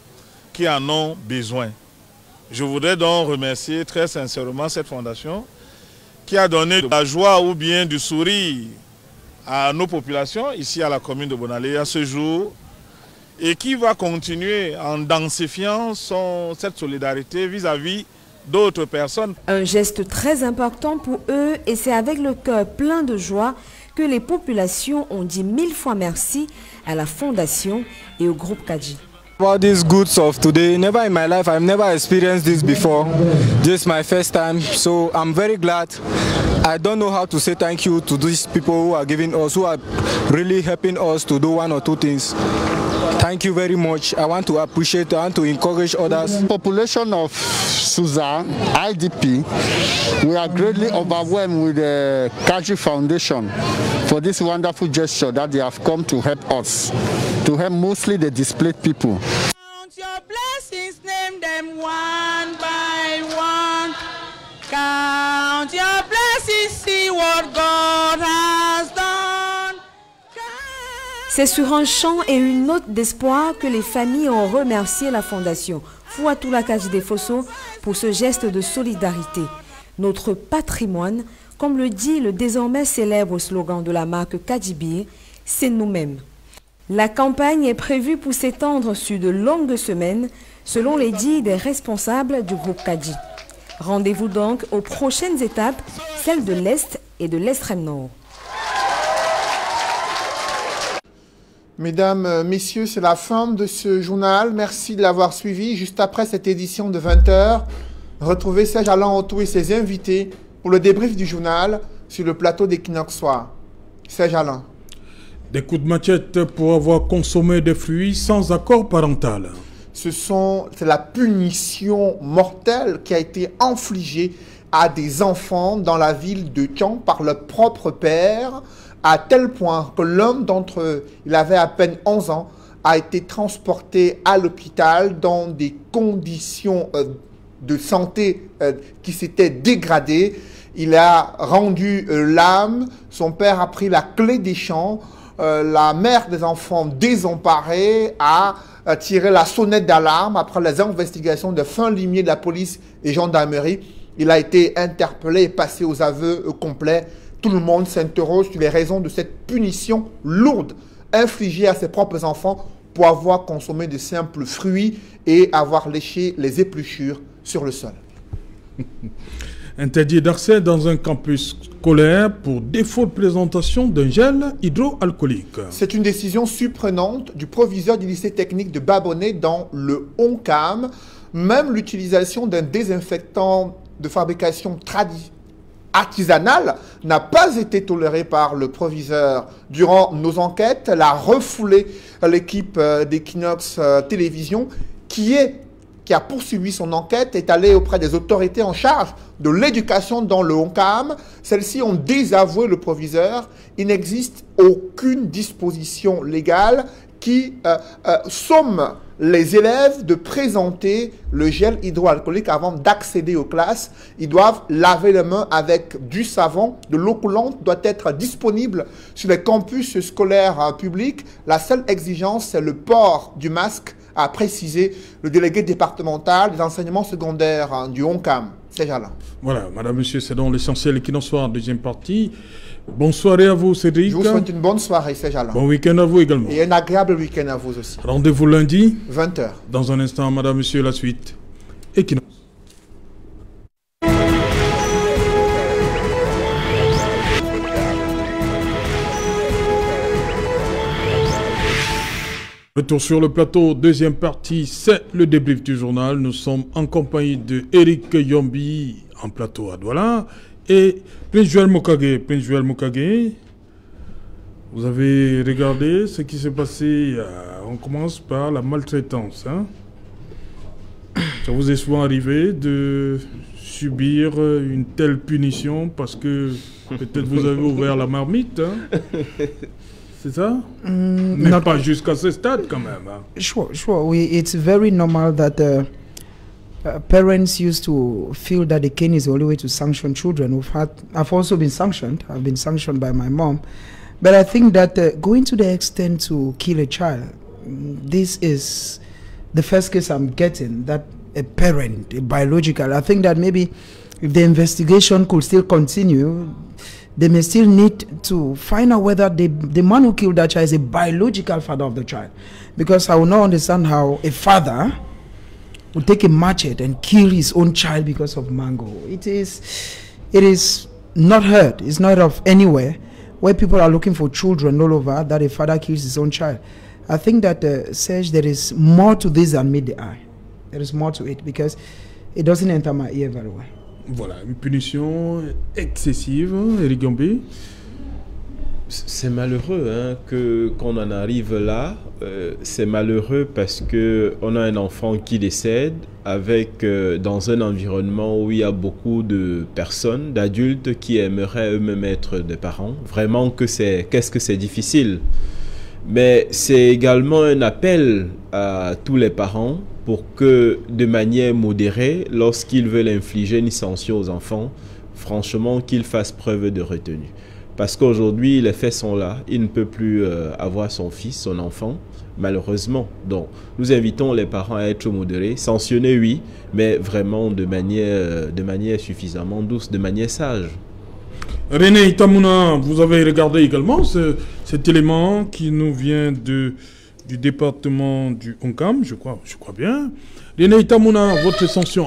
qui en ont besoin. Je voudrais donc remercier très sincèrement cette fondation qui a donné de la joie ou bien du sourire à nos populations ici à la commune de Bonalé à ce jour, et qui va continuer en densifiant cette solidarité vis-à-vis d'autres personnes. Un geste très important pour eux, et c'est avec le cœur plein de joie que les populations ont dit 1000 fois merci à la Fondation et au groupe Kaji. About these goods of today, never in my life, I've never experienced this before. This is my first time, so I'm very glad. I don't know how to say thank you to these people who are giving us, who are really helping us to do 1 or 2 things. Thank you very much. I want to appreciate and to encourage others. Population of Souza, IDP, we are greatly overwhelmed with the Kaji Foundation for this wonderful gesture that they have come to help us, to help mostly the displaced people. Count your blessings, name them one by one. Count your blessings, see what God has done. C'est sur un chant et une note d'espoir que les familles ont remercié la Fondation Fouatoula Kaji-Defosso pour ce geste de solidarité. Notre patrimoine comme le dit le désormais célèbre slogan de la marque Kadji, c'est nous-mêmes. La campagne est prévue pour s'étendre sur de longues semaines, selon les dires des responsables du groupe Kadji. Rendez-vous donc aux prochaines étapes, celles de l'Est et de l'extrême nord. Mesdames, Messieurs, c'est la fin de ce journal. Merci de l'avoir suivi. Juste après cette édition de 20 h, retrouvez Serge Alain Autou et ses invités pour le débrief du journal sur le plateau d'Equinox Soir. Serge Alain. Des coups de machette pour avoir consommé des fruits sans accord parental. C'est la punition mortelle qui a été infligée à des enfants dans la ville de Tchang par leur propre père, à tel point que l'un d'entre eux, il avait à peine 11 ans, a été transporté à l'hôpital dans des conditions de santé qui s'étaient dégradées. Il a rendu l'âme, son père a pris la clé des champs, la mère des enfants désemparée a tiré la sonnette d'alarme après les investigations de fin limier de la police et gendarmerie. Il a été interpellé et passé aux aveux complets. Tout le monde s'interroge sur les raisons de cette punition lourde infligée à ses propres enfants pour avoir consommé de simples fruits et avoir léché les épluchures sur le sol. Interdit d'accès dans un campus scolaire pour défaut de présentation d'un gel hydroalcoolique. C'est une décision surprenante du proviseur du lycée technique de Babonnet dans le Oncam. Même l'utilisation d'un désinfectant de fabrication artisanale n'a pas été tolérée par le proviseur. Durant nos enquêtes, elle a refoulé l'équipe d'Equinox Télévision qui a poursuivi son enquête, est allée auprès des autorités en charge de l'éducation dans le Oncam. Celles-ci ont désavoué le proviseur. Il n'existe aucune disposition légale qui somme les élèves de présenter le gel hydroalcoolique avant d'accéder aux classes. Ils doivent laver les mains avec du savon. De l'eau coulante doit être disponible sur les campus scolaires publics. La seule exigence, c'est le port du masque, a précisé le délégué départemental des enseignements secondaires du Oncam. C'est Jala. Voilà, madame, monsieur, c'est donc l'essentiel qui nous soit en deuxième partie. Bonne soirée à vous, Cédric. Je vous souhaite une bonne soirée, c'est Jala. Bon week-end à vous également. Et un agréable week-end à vous aussi. Rendez-vous lundi. 20 h. Dans un instant, madame, monsieur, la suite. Equinox. Retour sur le plateau, deuxième partie, c'est le débrief du journal. Nous sommes en compagnie de Eric Yombi en plateau à Douala et Prince Joël Mokage. Prince Joël Mokage, vous avez regardé ce qui s'est passé. On commence par la maltraitance. Hein? Ça vous est souvent arrivé de subir une telle punition parce que peut-être vous avez ouvert la marmite, hein? C'est ça? Mais pas jusqu'à ce stade quand même. Hein. Sure. It's very normal that parents used to feel that the cane is the only way to sanction children. I've also been sanctioned. I've been sanctioned by my mom. But I think that going to the extent to kill a child, this is the first case I'm getting, that a parent, a biological. I think that maybe if the investigation could still continue, they may still need to find out whether the man who killed that child is a biological father of the child. Because I will not understand how a father would take a machete and kill his own child because of mango. It is not heard. It's not of anywhere where people are looking for children all over that a father kills his own child. I think that, Serge, there is more to this than meet the eye. There is more to it because it doesn't enter my ear very well. Voilà, une punition excessive, Eric Gambé. C'est malheureux hein, qu'on en arrive là. C'est malheureux parce qu'on a un enfant qui décède dans un environnement où il y a beaucoup de personnes, d'adultes qui aimeraient eux-mêmes être des parents. Vraiment, qu'est-ce que c'est difficile. Mais c'est également un appel à tous les parents pour que, de manière modérée, lorsqu'ils veulent infliger une sanction aux enfants, franchement, qu'ils fassent preuve de retenue. Parce qu'aujourd'hui, les faits sont là. Il ne peut plus avoir son fils, son enfant, malheureusement. Donc, nous invitons les parents à être modérés. Sanctionner, oui, mais vraiment de manière suffisamment douce, de manière sage. René Itamouna, vous avez regardé également cet élément qui nous vient du département du Onkam, je crois bien. René Itamouna, votre sanction,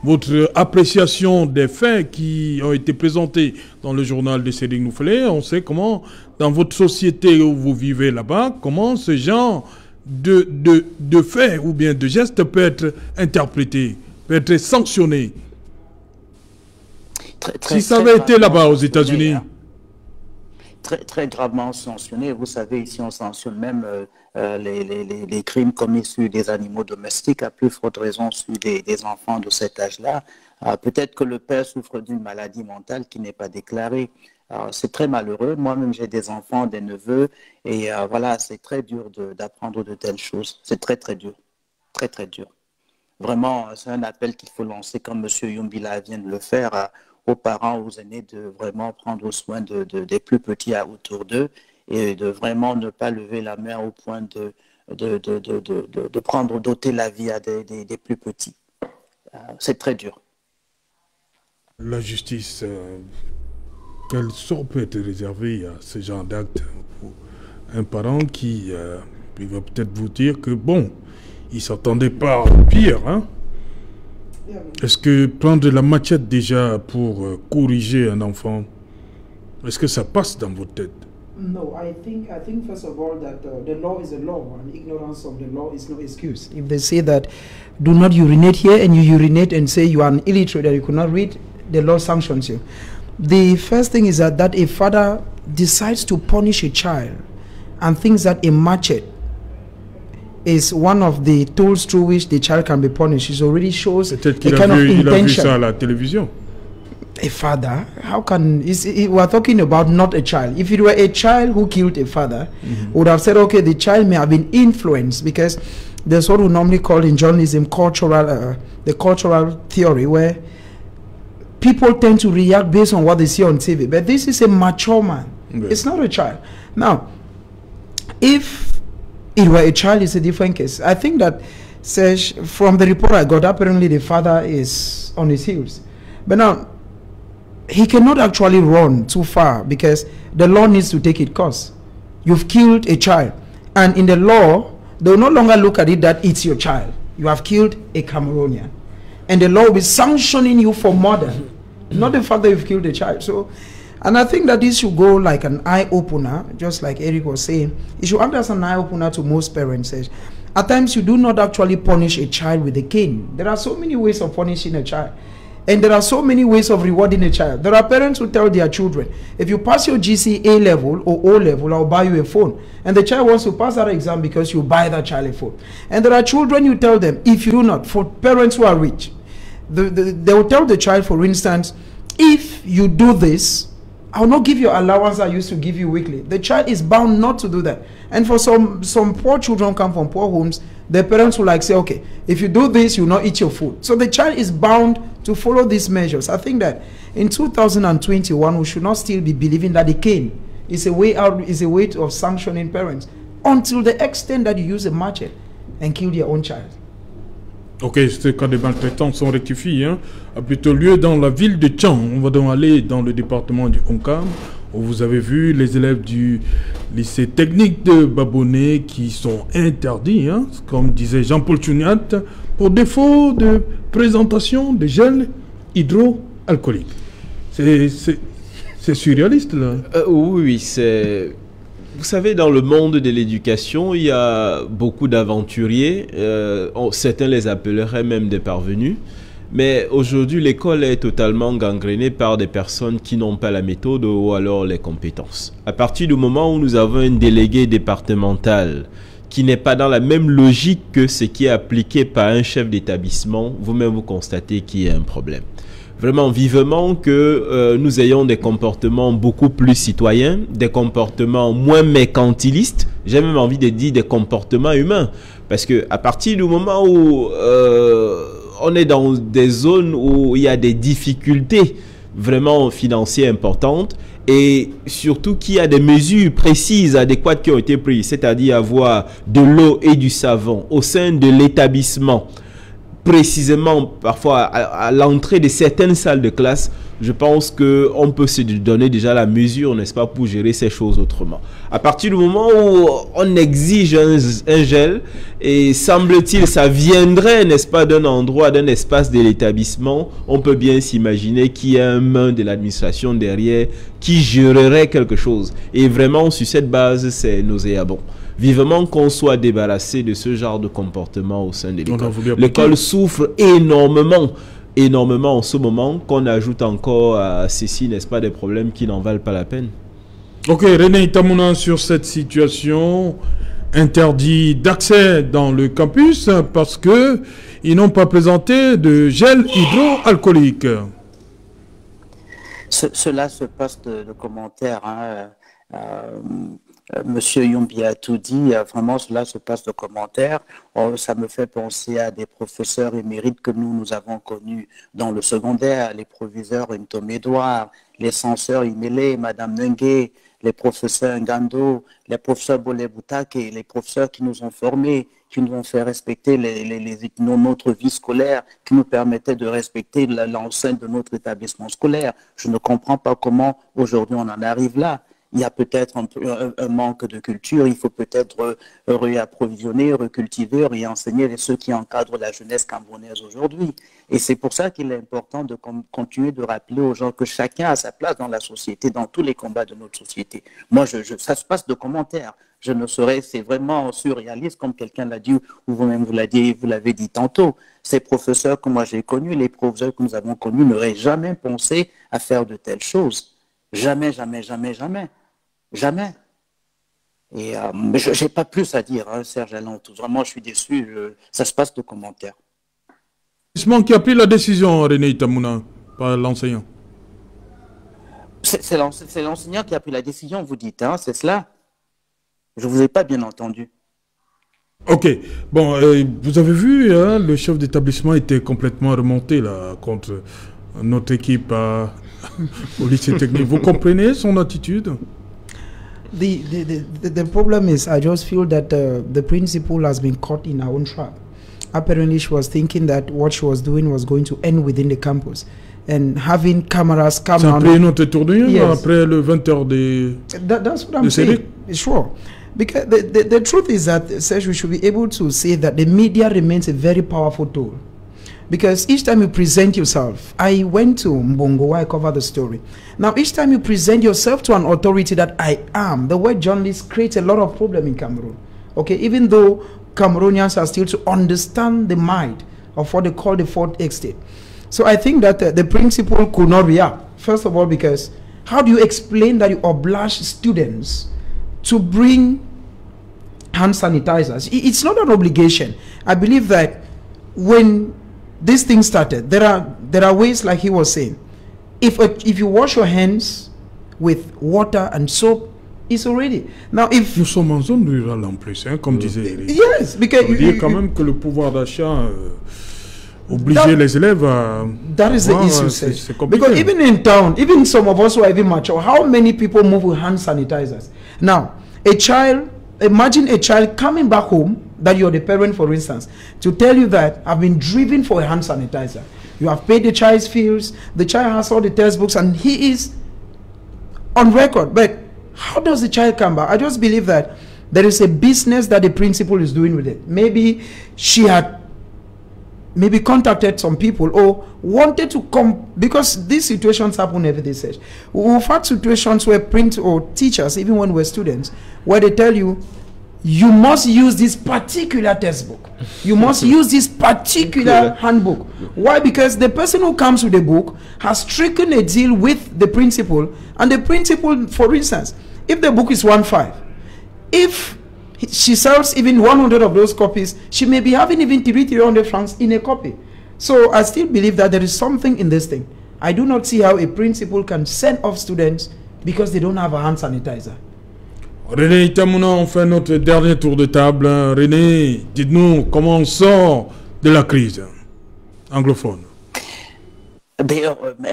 votre appréciation des faits qui ont été présentés dans le journal de Sédhiou Noufoulé. On sait comment, dans votre société où vous vivez là-bas, comment ce genre de faits ou bien de gestes peut être interprété, peut être sanctionné. Si ça avait été là-bas aux États-Unis. Très gravement sanctionné. Vous savez, ici on sanctionne même les crimes commis sur des animaux domestiques, à plus forte raison sur des enfants de cet âge-là. Peut-être que le père souffre d'une maladie mentale qui n'est pas déclarée. C'est très malheureux. Moi-même, j'ai des enfants, des neveux, et voilà, c'est très dur d'apprendre de telles choses. C'est très dur. Très dur. Vraiment, c'est un appel qu'il faut lancer, comme M. Yumbila vient de le faire, aux parents, aux aînés, de vraiment prendre soin des plus petits autour d'eux et de vraiment ne pas lever la main au point de prendre, d'ôter la vie à des plus petits. C'est très dur. La justice, quel sort peut être réservé à ce genre d'acte pour un parent qui va peut-être vous dire que bon, il ne s'attendait pas au pire, hein? Est-ce que prendre la machette déjà pour corriger un enfant, est-ce que ça passe dans votre tête? No, I think first of all that the law is a law, and ignorance of the law is no excuse. If they say that do not urinate here, and you urinate and say you are an illiterate that you could not read, the law sanctions you. The first thing is that a father decides to punish a child and thinks that a machete is one of the tools through which the child can be punished. It already shows a kind of intention. Il a vu ça à la télévision. A father? How can... we are talking about not a child. If it were a child who killed a father, would have said, okay, the child may have been influenced, because there's what we normally call in journalism the cultural theory, where people tend to react based on what they see on TV. But this is a mature man. Okay. It's not a child. Now, if it were a child, it's a different case. I think that, Serge, from the report I got, apparently the father is on his heels. But now, he cannot actually run too far because the law needs to take its course. You've killed a child. And in the law, they will no longer look at it that it's your child. You have killed a Cameroonian. And the law will be sanctioning you for murder, not the fact that you've killed a child. So, and I think that this should go like an eye-opener, just like Eric was saying. It should act as an eye-opener to most parents. At times, you do not actually punish a child with a cane. There are so many ways of punishing a child. And there are so many ways of rewarding a child. There are parents who tell their children, if you pass your GCE A level or O level, I'll buy you a phone. And the child wants to pass that exam because you buy that child a phone. And there are children you tell them, if you do not, for parents who are rich, they will tell the child, for instance, if you do this, I will not give you allowance I used to give you weekly. The child is bound not to do that. And for some poor children come from poor homes, their parents will like say, okay, if you do this, you will not eat your food. So the child is bound to follow these measures. I think that in 2021, we should not still be believing that the cane is a way out, is a way of sanctioning parents until the extent that you use a machete and kill your own child. Ok, ce cas de maltraitance sont rectifiés, hein, a plutôt lieu dans la ville de Tchang. On va donc aller dans le département du Onkam, où vous avez vu les élèves du lycée technique de Babonné qui sont interdits, hein, comme disait Jean-Paul Chouniat, pour défaut de présentation de gel hydroalcoolique. C'est surréaliste, là. Oui, c'est... Vous savez, dans le monde de l'éducation, il y a beaucoup d'aventuriers. Certains les appelleraient même des parvenus. Mais aujourd'hui, l'école est totalement gangrénée par des personnes qui n'ont pas la méthode ou alors les compétences. À partir du moment où nous avons un délégué départemental qui n'est pas dans la même logique que ce qui est appliqué par un chef d'établissement, vous-même vous constatez qu'il y a un problème. Vraiment vivement que nous ayons des comportements beaucoup plus citoyens, des comportements moins mercantilistes, j'ai même envie de dire des comportements humains. Parce que à partir du moment où on est dans des zones où il y a des difficultés vraiment financières importantes et surtout qu'il y a des mesures précises, adéquates qui ont été prises, c'est-à-dire avoir de l'eau et du savon au sein de l'établissement, précisément parfois à l'entrée de certaines salles de classe, je pense qu'on peut se donner déjà la mesure, n'est-ce pas, pour gérer ces choses autrement. À partir du moment où on exige un gel, et semble-t-il, ça viendrait, n'est-ce pas, d'un endroit, d'un espace de l'établissement, on peut bien s'imaginer qu'il y a un main de l'administration derrière qui gérerait quelque chose. Et vraiment, sur cette base, c'est nauséabond. Vivement qu'on soit débarrassé de ce genre de comportement au sein de l'école. L'école souffre énormément en ce moment, qu'on ajoute encore à ceci, n'est-ce pas, des problèmes qui n'en valent pas la peine. Ok, René Itamouna, sur cette situation, interdit d'accès dans le campus parce que ils n'ont pas présenté de gel hydroalcoolique. Cela se passe de commentaires, hein. Monsieur Yombi a tout dit, vraiment cela se passe de commentaires. Ça me fait penser à des professeurs émérites que nous avons connus dans le secondaire, les proviseurs Ntom Edouard, les censeurs Imele, Madame Nengue, les professeurs Ngando, les professeurs Boleboutak et les professeurs qui nous ont formés, qui nous ont fait respecter notre vie scolaire, qui nous permettaient de respecter l'enceinte de notre établissement scolaire. Je ne comprends pas comment aujourd'hui on en arrive là. Il y a peut-être un manque de culture, il faut peut-être réapprovisionner, recultiver, réenseigner ceux qui encadrent la jeunesse camerounaise aujourd'hui. Et c'est pour ça qu'il est important de continuer de rappeler aux gens que chacun a sa place dans la société, dans tous les combats de notre société. Moi, ça se passe de commentaires. Je ne saurais, c'est vraiment surréaliste, comme quelqu'un l'a dit, ou vous-même vous l'avez dit tantôt. Ces professeurs que moi j'ai connus, les professeurs que nous avons connus, n'auraient jamais pensé à faire de telles choses. Jamais, jamais, jamais, jamais. Jamais. Et je n'ai pas plus à dire, hein, Serge Alantou. Vraiment, je suis déçu. Ça se passe de commentaires. Qui a pris la décision, René Itamouna, pas l'enseignant? C'est l'enseignant qui a pris la décision, vous dites, hein, c'est cela? Je ne vous ai pas bien entendu. Ok. Bon, vous avez vu, hein, le chef d'établissement était complètement remonté là, contre notre équipe au lycée technique. Vous comprenez son attitude? The problem is, I just feel that the principal has been caught in her own trap. Apparently, she was thinking that what she was doing was going to end within the campus. And having cameras come on. C'est après notre tournée, yes. Après le 20h that's what I'm saying. Sure. Because the truth is that, Serge, we should be able to say that the media remains a very powerful tool. Because each time you present yourself, I went to Mbongo where I cover the story. Now, each time you present yourself to an authority that I am, the word journalist creates a lot of problem in Cameroon. Okay, even though Cameroonians are still to understand the mind of what they call the fourth estate. So I think that the principal could not react. First of all, because how do you explain that you oblige students to bring hand sanitizers? It's not an obligation. I believe that when this thing started, there are ways, like he was saying. If you wash your hands with water and soap, it's already. Now, if nous sommes en zone rurale en plus, hein, comme disait Eric. Yes, because ça veut dire quand même que le pouvoir d'achat obliger les élèves à. That is the issue, c'est compliqué. Because even in town, even some of us who are even mature, how many people move with hand sanitizers? Now, imagine a child coming back home, that you're the parent, for instance, to tell you that I've been driven for a hand sanitizer. You have paid the child's fees, the child has all the textbooks, and he is on record. But how does the child come back? I just believe that there is a business that the principal is doing with it. Maybe she had contacted some people or wanted to come, because these situations happen every day. We've had situations where teachers, even when we're students, where they tell you, you must use this particular textbook. You must use this particular handbook. Why? Because the person who comes with the book has stricken a deal with the principal, and the principal, for instance, if the book is 1.5, if she sells even 100 of those copies, she may be having even 300 francs in a copy. So I still believe that there is something in this thing. I do not see how a principal can send off students because they don't have a hand sanitizer. René Itamouna, on fait notre dernier tour de table. René, dites-nous comment on sort de la crise anglophone.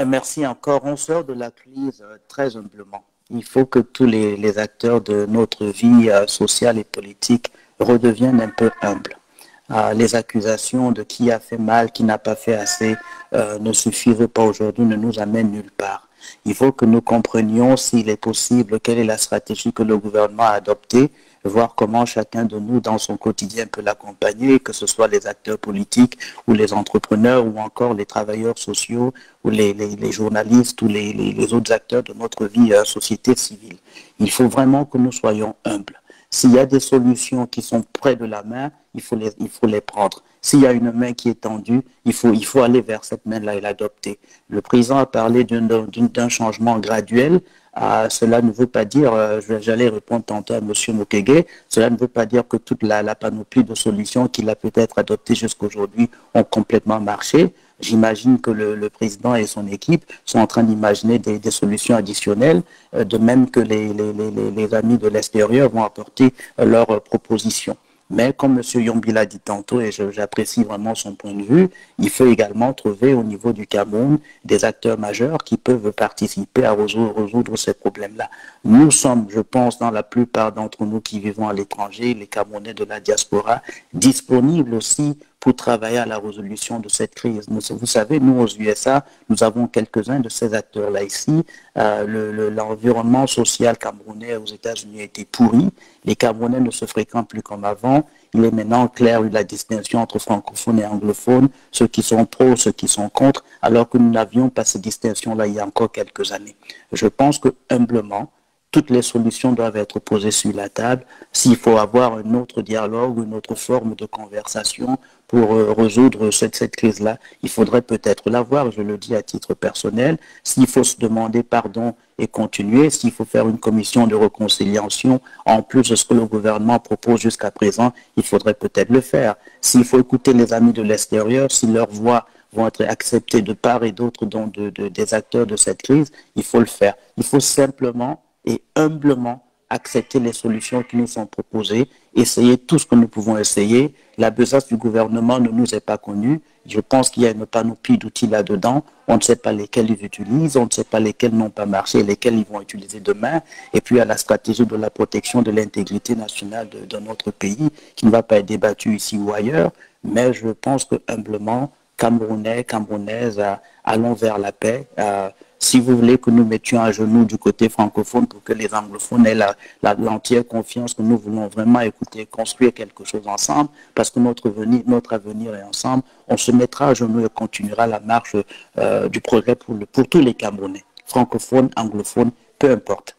Merci encore. On sort de la crise très humblement. Il faut que tous les acteurs de notre vie sociale et politique redeviennent un peu humbles. Les accusations de qui a fait mal, qui n'a pas fait assez, ne suffisent pas aujourd'hui, ne nous amènent nulle part. Il faut que nous comprenions s'il est possible, quelle est la stratégie que le gouvernement a adoptée, voir comment chacun de nous, dans son quotidien, peut l'accompagner, que ce soit les acteurs politiques ou les entrepreneurs ou encore les travailleurs sociaux ou les journalistes ou les autres acteurs de notre vie société civile. Il faut vraiment que nous soyons humbles. S'il y a des solutions qui sont près de la main, il faut les prendre. S'il y a une main qui est tendue, il faut aller vers cette main-là et l'adopter. Le président a parlé d'un changement graduel. Cela ne veut pas dire, j'allais répondre tantôt à M. Mukwege, cela ne veut pas dire que toute la panoplie de solutions qu'il a peut-être adoptées jusqu'aujourd'hui ont complètement marché. J'imagine que le président et son équipe sont en train d'imaginer des solutions additionnelles, de même que les amis de l'extérieur vont apporter leurs propositions. Mais comme M. Yombi l'a dit tantôt, et j'apprécie vraiment son point de vue, il faut également trouver au niveau du Cameroun des acteurs majeurs qui peuvent participer à résoudre ces problèmes-là. Nous sommes, je pense, dans la plupart d'entre nous qui vivons à l'étranger, les Camerounais de la diaspora, disponibles aussi pour travailler à la résolution de cette crise. Vous savez, nous aux USA, nous avons quelques-uns de ces acteurs-là ici. L'environnement social camerounais aux États-Unis a été pourri. Les Camerounais ne se fréquentent plus comme avant. Il est maintenant clair la distinction entre francophones et anglophones, ceux qui sont pro, ceux qui sont contre, alors que nous n'avions pas cette distinction-là il y a encore quelques années. Je pense que humblement, toutes les solutions doivent être posées sur la table. S'il faut avoir un autre dialogue, une autre forme de conversation pour résoudre cette crise-là, il faudrait peut-être l'avoir, je le dis à titre personnel. S'il faut se demander pardon et continuer, s'il faut faire une commission de réconciliation, en plus de ce que le gouvernement propose jusqu'à présent, il faudrait peut-être le faire. S'il faut écouter les amis de l'extérieur, si leurs voix vont être acceptées de part et d'autre des acteurs de cette crise, il faut le faire. Il faut simplement et humblement accepter les solutions qui nous sont proposées, essayer tout ce que nous pouvons essayer. La besace du gouvernement ne nous est pas connue. Je pense qu'il y a une panoplie d'outils là-dedans. On ne sait pas lesquels ils utilisent, on ne sait pas lesquels n'ont pas marché, lesquels ils vont utiliser demain. Et puis il y a la stratégie de la protection de l'intégrité nationale de notre pays qui ne va pas être débattue ici ou ailleurs. Mais je pense que humblement, Camerounais, Camerounaises, allons vers la paix. Si vous voulez que nous mettions à genoux du côté francophone pour que les anglophones aient l'entière confiance que nous voulons vraiment écouter, construire quelque chose ensemble, parce que notre avenir est ensemble, on se mettra à genoux et continuera la marche du progrès pour tous les Camerounais, francophones, anglophones, peu importe.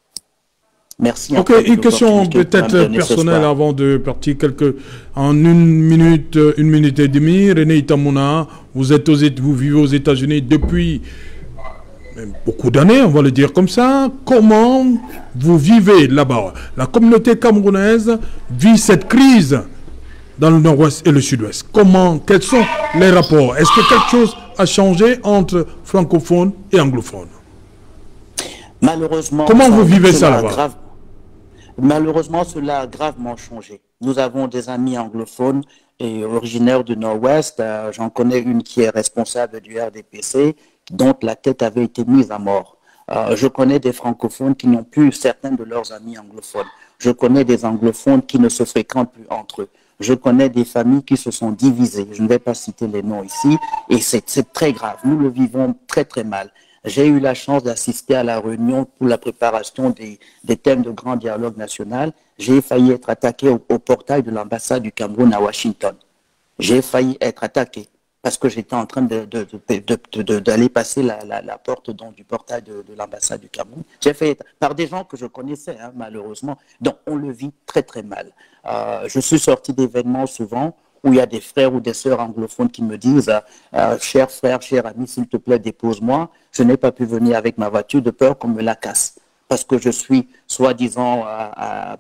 Merci. Ok, une question peut-être personnelle avant de partir en une minute et demie. René Itamuna, vous vivez aux États-Unis depuis beaucoup d'années, on va le dire comme ça. Comment vous vivez là-bas? La communauté camerounaise vit cette crise dans le nord-ouest et le sud-ouest. Quels sont les rapports? Est-ce que quelque chose a changé entre francophones et anglophones? Malheureusement, comment vous vivez ça là-bas? Malheureusement, cela a gravement changé. Nous avons des amis anglophones et originaires du nord-ouest. J'en connais une qui est responsable du RDPC, dont la tête avait été mise à mort. Je connais des francophones qui n'ont plus certains de leurs amis anglophones. Je connais des anglophones qui ne se fréquentent plus entre eux. Je connais des familles qui se sont divisées. Je ne vais pas citer les noms ici. Et c'est très grave. Nous le vivons très très mal. J'ai eu la chance d'assister à la réunion pour la préparation des thèmes de grand dialogue national. J'ai failli être attaqué au portail de l'ambassade du Cameroun à Washington. J'ai failli être attaqué parce que j'étais en train d'aller passer la porte du portail de l'ambassade du Cameroun. J'ai fait par des gens que je connaissais, hein, malheureusement. Donc on le vit très très mal. Je suis sorti d'événements souvent où il y a des frères ou des sœurs anglophones qui me disent cher frère, cher ami, s'il te plaît, dépose-moi. Je n'ai pas pu venir avec ma voiture de peur qu'on me la casse. Parce que je suis, soi-disant,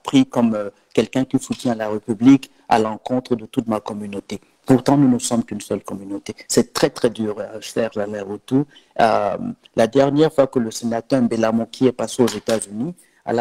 pris comme quelqu'un qui soutient la République à l'encontre de toute ma communauté. Pourtant, nous ne sommes qu'une seule communauté. C'est très, très dur, Serge Alain-Rotou. La dernière fois que le sénateur Mbelamoki est passé aux États-Unis, à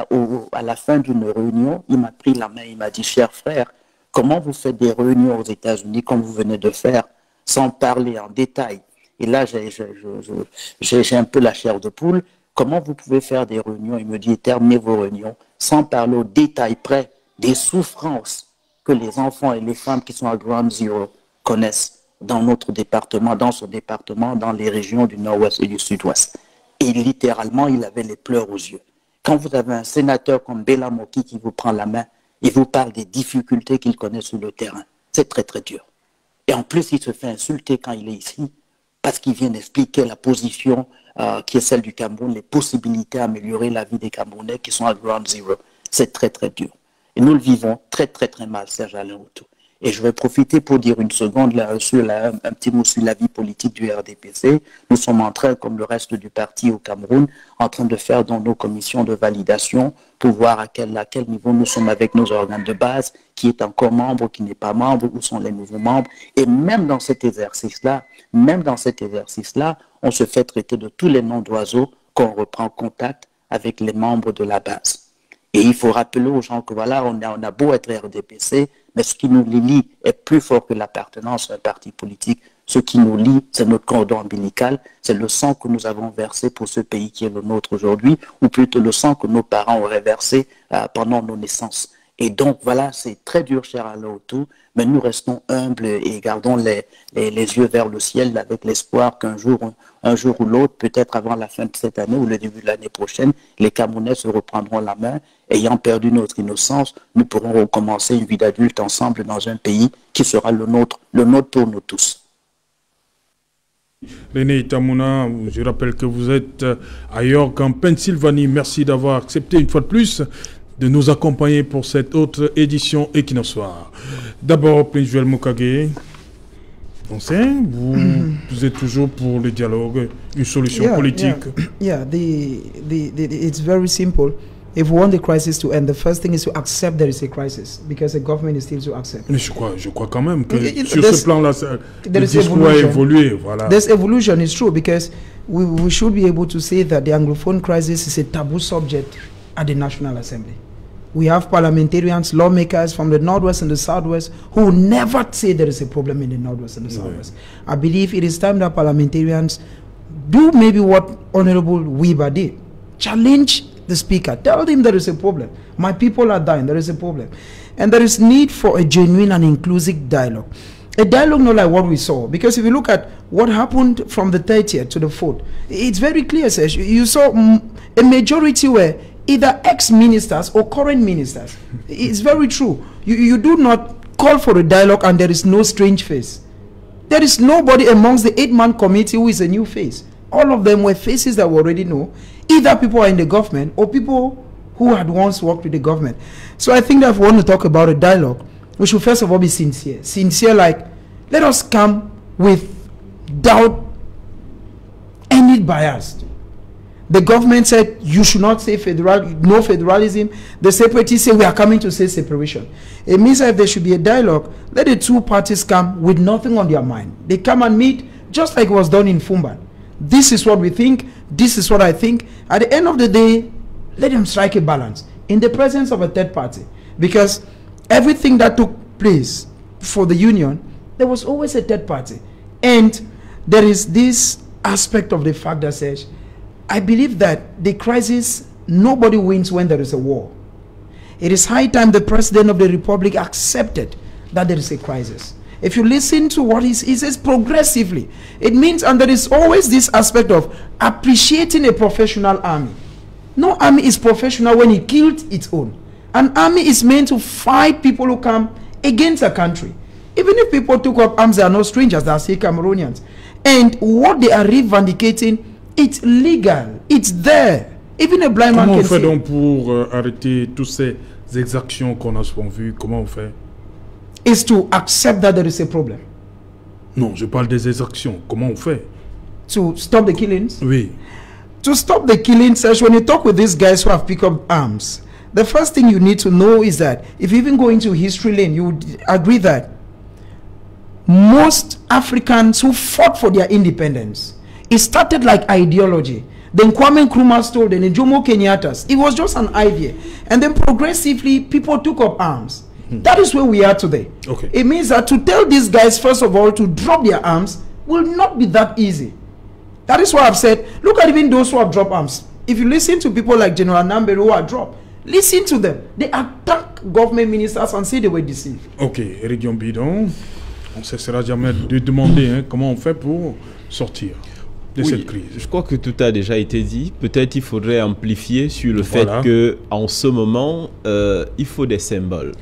la fin d'une réunion, il m'a pris la main, il m'a dit, cher frère, comment vous faites des réunions aux États-Unis comme vous venez de faire, sans parler en détail? Et là, j'ai un peu la chair de poule. Comment vous pouvez faire des réunions? Il me dit, terminez vos réunions, sans parler au détail près des souffrances que les enfants et les femmes qui sont à Ground Zero connaissent dans notre département, dans ce département, dans les régions du nord-ouest et du sud-ouest. Et littéralement, il avait les pleurs aux yeux. Quand vous avez un sénateur comme Bella Moki qui vous prend la main, il vous parle des difficultés qu'il connaît sur le terrain. C'est très très dur. Et en plus, il se fait insulter quand il est ici parce qu'il vient expliquer la position qui est celle du Cameroun, les possibilités d'améliorer la vie des Camerounais qui sont à Ground Zero. C'est très très dur. Et nous le vivons très très très mal, Serge Alain Autou. Et je vais profiter pour dire une seconde là, sur un petit mot sur la vie politique du RDPC. Nous sommes en train, comme le reste du parti au Cameroun, en train de faire dans nos commissions de validation pour voir à quel niveau nous sommes avec nos organes de base, qui est encore membre, qui n'est pas membre, où sont les nouveaux membres. Et même dans cet exercice-là, on se fait traiter de tous les noms d'oiseaux quand on reprend contact avec les membres de la base. Et il faut rappeler aux gens que voilà, on a beau être RDPC, mais ce qui nous lie est plus fort que l'appartenance à un parti politique. Ce qui nous lie, c'est notre cordon ombilical, c'est le sang que nous avons versé pour ce pays qui est le nôtre aujourd'hui, ou plutôt le sang que nos parents auraient versé pendant nos naissances. Et donc voilà, c'est très dur, cher Alain Autou, mais nous restons humbles et gardons les yeux vers le ciel avec l'espoir qu'un jour ou l'autre, peut-être avant la fin de cette année ou le début de l'année prochaine, les Camerounais se reprendront la main. Ayant perdu notre innocence, nous pourrons recommencer une vie d'adulte ensemble dans un pays qui sera le nôtre pour nous tous. René Itamouna, je rappelle que vous êtes à York, en Pennsylvanie. Merci d'avoir accepté une fois de plus de nous accompagner pour cette autre édition Equinoxoir. D'abord, Prince Joel Mokage, vous êtes toujours pour le dialogue, une solution politique. Yeah, it's very simple. If we want the crisis to end, the first thing is to accept there is a crisis, because the government is still to accept. Mais je crois quand même que sur ce plan-là, le discours a évolué. Voilà. This evolution is true, because we should be able to say that the Anglophone crisis is a taboo subject at the National Assembly. We have parliamentarians, lawmakers from the Northwest and the Southwest who never say there is a problem in the Northwest and the Southwest. I believe it is time that parliamentarians do maybe what Honorable Weber did. Challenge the speaker. Tell him there is a problem. My people are dying. There is a problem. And there is need for a genuine and inclusive dialogue. A dialogue not like what we saw. Because if you look at what happened from the 30th to the 4th, it's very clear, Serge. You saw a majority were either ex-ministers or current ministers. It's very true. You do not call for a dialogue and there is no strange face. There is nobody amongst the 8-man committee who is a new face. All of them were faces that we already know. Either people are in the government or people who had once worked with the government. So I think that if we want to talk about a dialogue, we should first of all be sincere. Sincere, like, let us come without any bias. The government said you should not say no federalism. The separatists say we are coming to say separation. It means that if there should be a dialogue, let the two parties come with nothing on their mind. They come and meet just like it was done in Fumban. This is what we think. This is what I think. At the end of the day, let them strike a balance in the presence of a third party. Because everything that took place for the union, there was always a third party. And there is this aspect of the fact that says, I believe that the crisis, nobody wins when there is a war. It is high time the President of the Republic accepted that there is a crisis. If you listen to what he says progressively, it means, and there is always this aspect of appreciating a professional army. No army is professional when it killed its own. An army is meant to fight people who come against a country. Even if people took up arms, they are not strangers, they are still Cameroonians. And what they are revendicating, it's legal, it's there. Even a blind man can see. Comment on fait donc pour arrêter toutes ces exactions qu'on a souvent vues? Comment on fait? Is to accept that there is a problem. Non, je parle des exactions. Comment on fait? To stop the killings? Oui. To stop the killings, when you talk with these guys who have picked up arms, the first thing you need to know is that if you even go into history lane, you would agree that most Africans who fought for their independence, it started like ideology. Then Kwame Nkrumah stole, then Jomo Kenyatta's. It was just an idea. And then progressively, people took up arms. That is where we are today. Okay. It means that to tell these guys, first of all, to drop their arms will not be that easy. That is why I've said, look at even those who have dropped arms. If you listen to people like General Nambere who are dropped, listen to them. They attack government ministers and say they were deceived. Ok, Eric Yombi, donc, on ne cessera jamais de demander comment on fait pour sortir de cette crise. Je crois que tout a déjà été dit. Peut-être il faudrait amplifier sur le fait qu'en ce moment, il faut des symboles.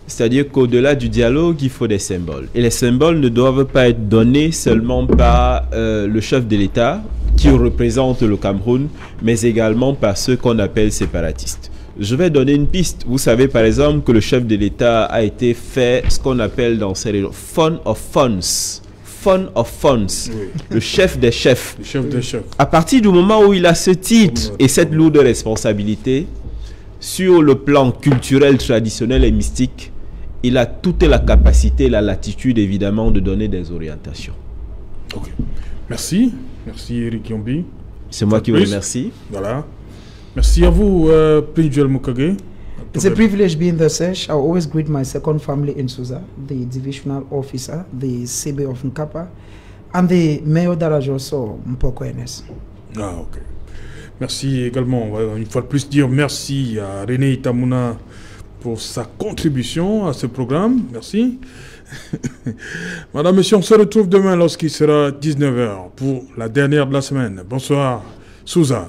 C'est-à-dire qu'au-delà du dialogue, il faut des symboles. Et les symboles ne doivent pas être donnés seulement par le chef de l'État qui représente le Cameroun, mais également par ceux qu'on appelle séparatistes. Je vais donner une piste. Vous savez par exemple que le chef de l'État a été fait ce qu'on appelle dans ces régions Fun of Funds. Fun of Funds, oui. Le chef des chefs. Le chef des chefs. À partir du moment où il a ce titre et cette lourde responsabilité, sur le plan culturel, traditionnel et mystique, il a toute la capacité, la latitude évidemment de donner des orientations. Ok. Merci. Merci Eric Yombi. C'est moi qui vous remercie. Voilà. Merci à vous, Prince Joel Mokage. It's a privilege being the sesh. I always greet my second family in Suza, the divisional officer, the CB of Nkapa, and the mayor d'Arajoso, Mpoko NS. Ah, ok. Merci également. Une fois de plus, dire merci à René Itamuna pour sa contribution à ce programme. Merci. Madame, monsieur, on se retrouve demain lorsqu'il sera 19h pour la dernière de la semaine. Bonsoir, Souza.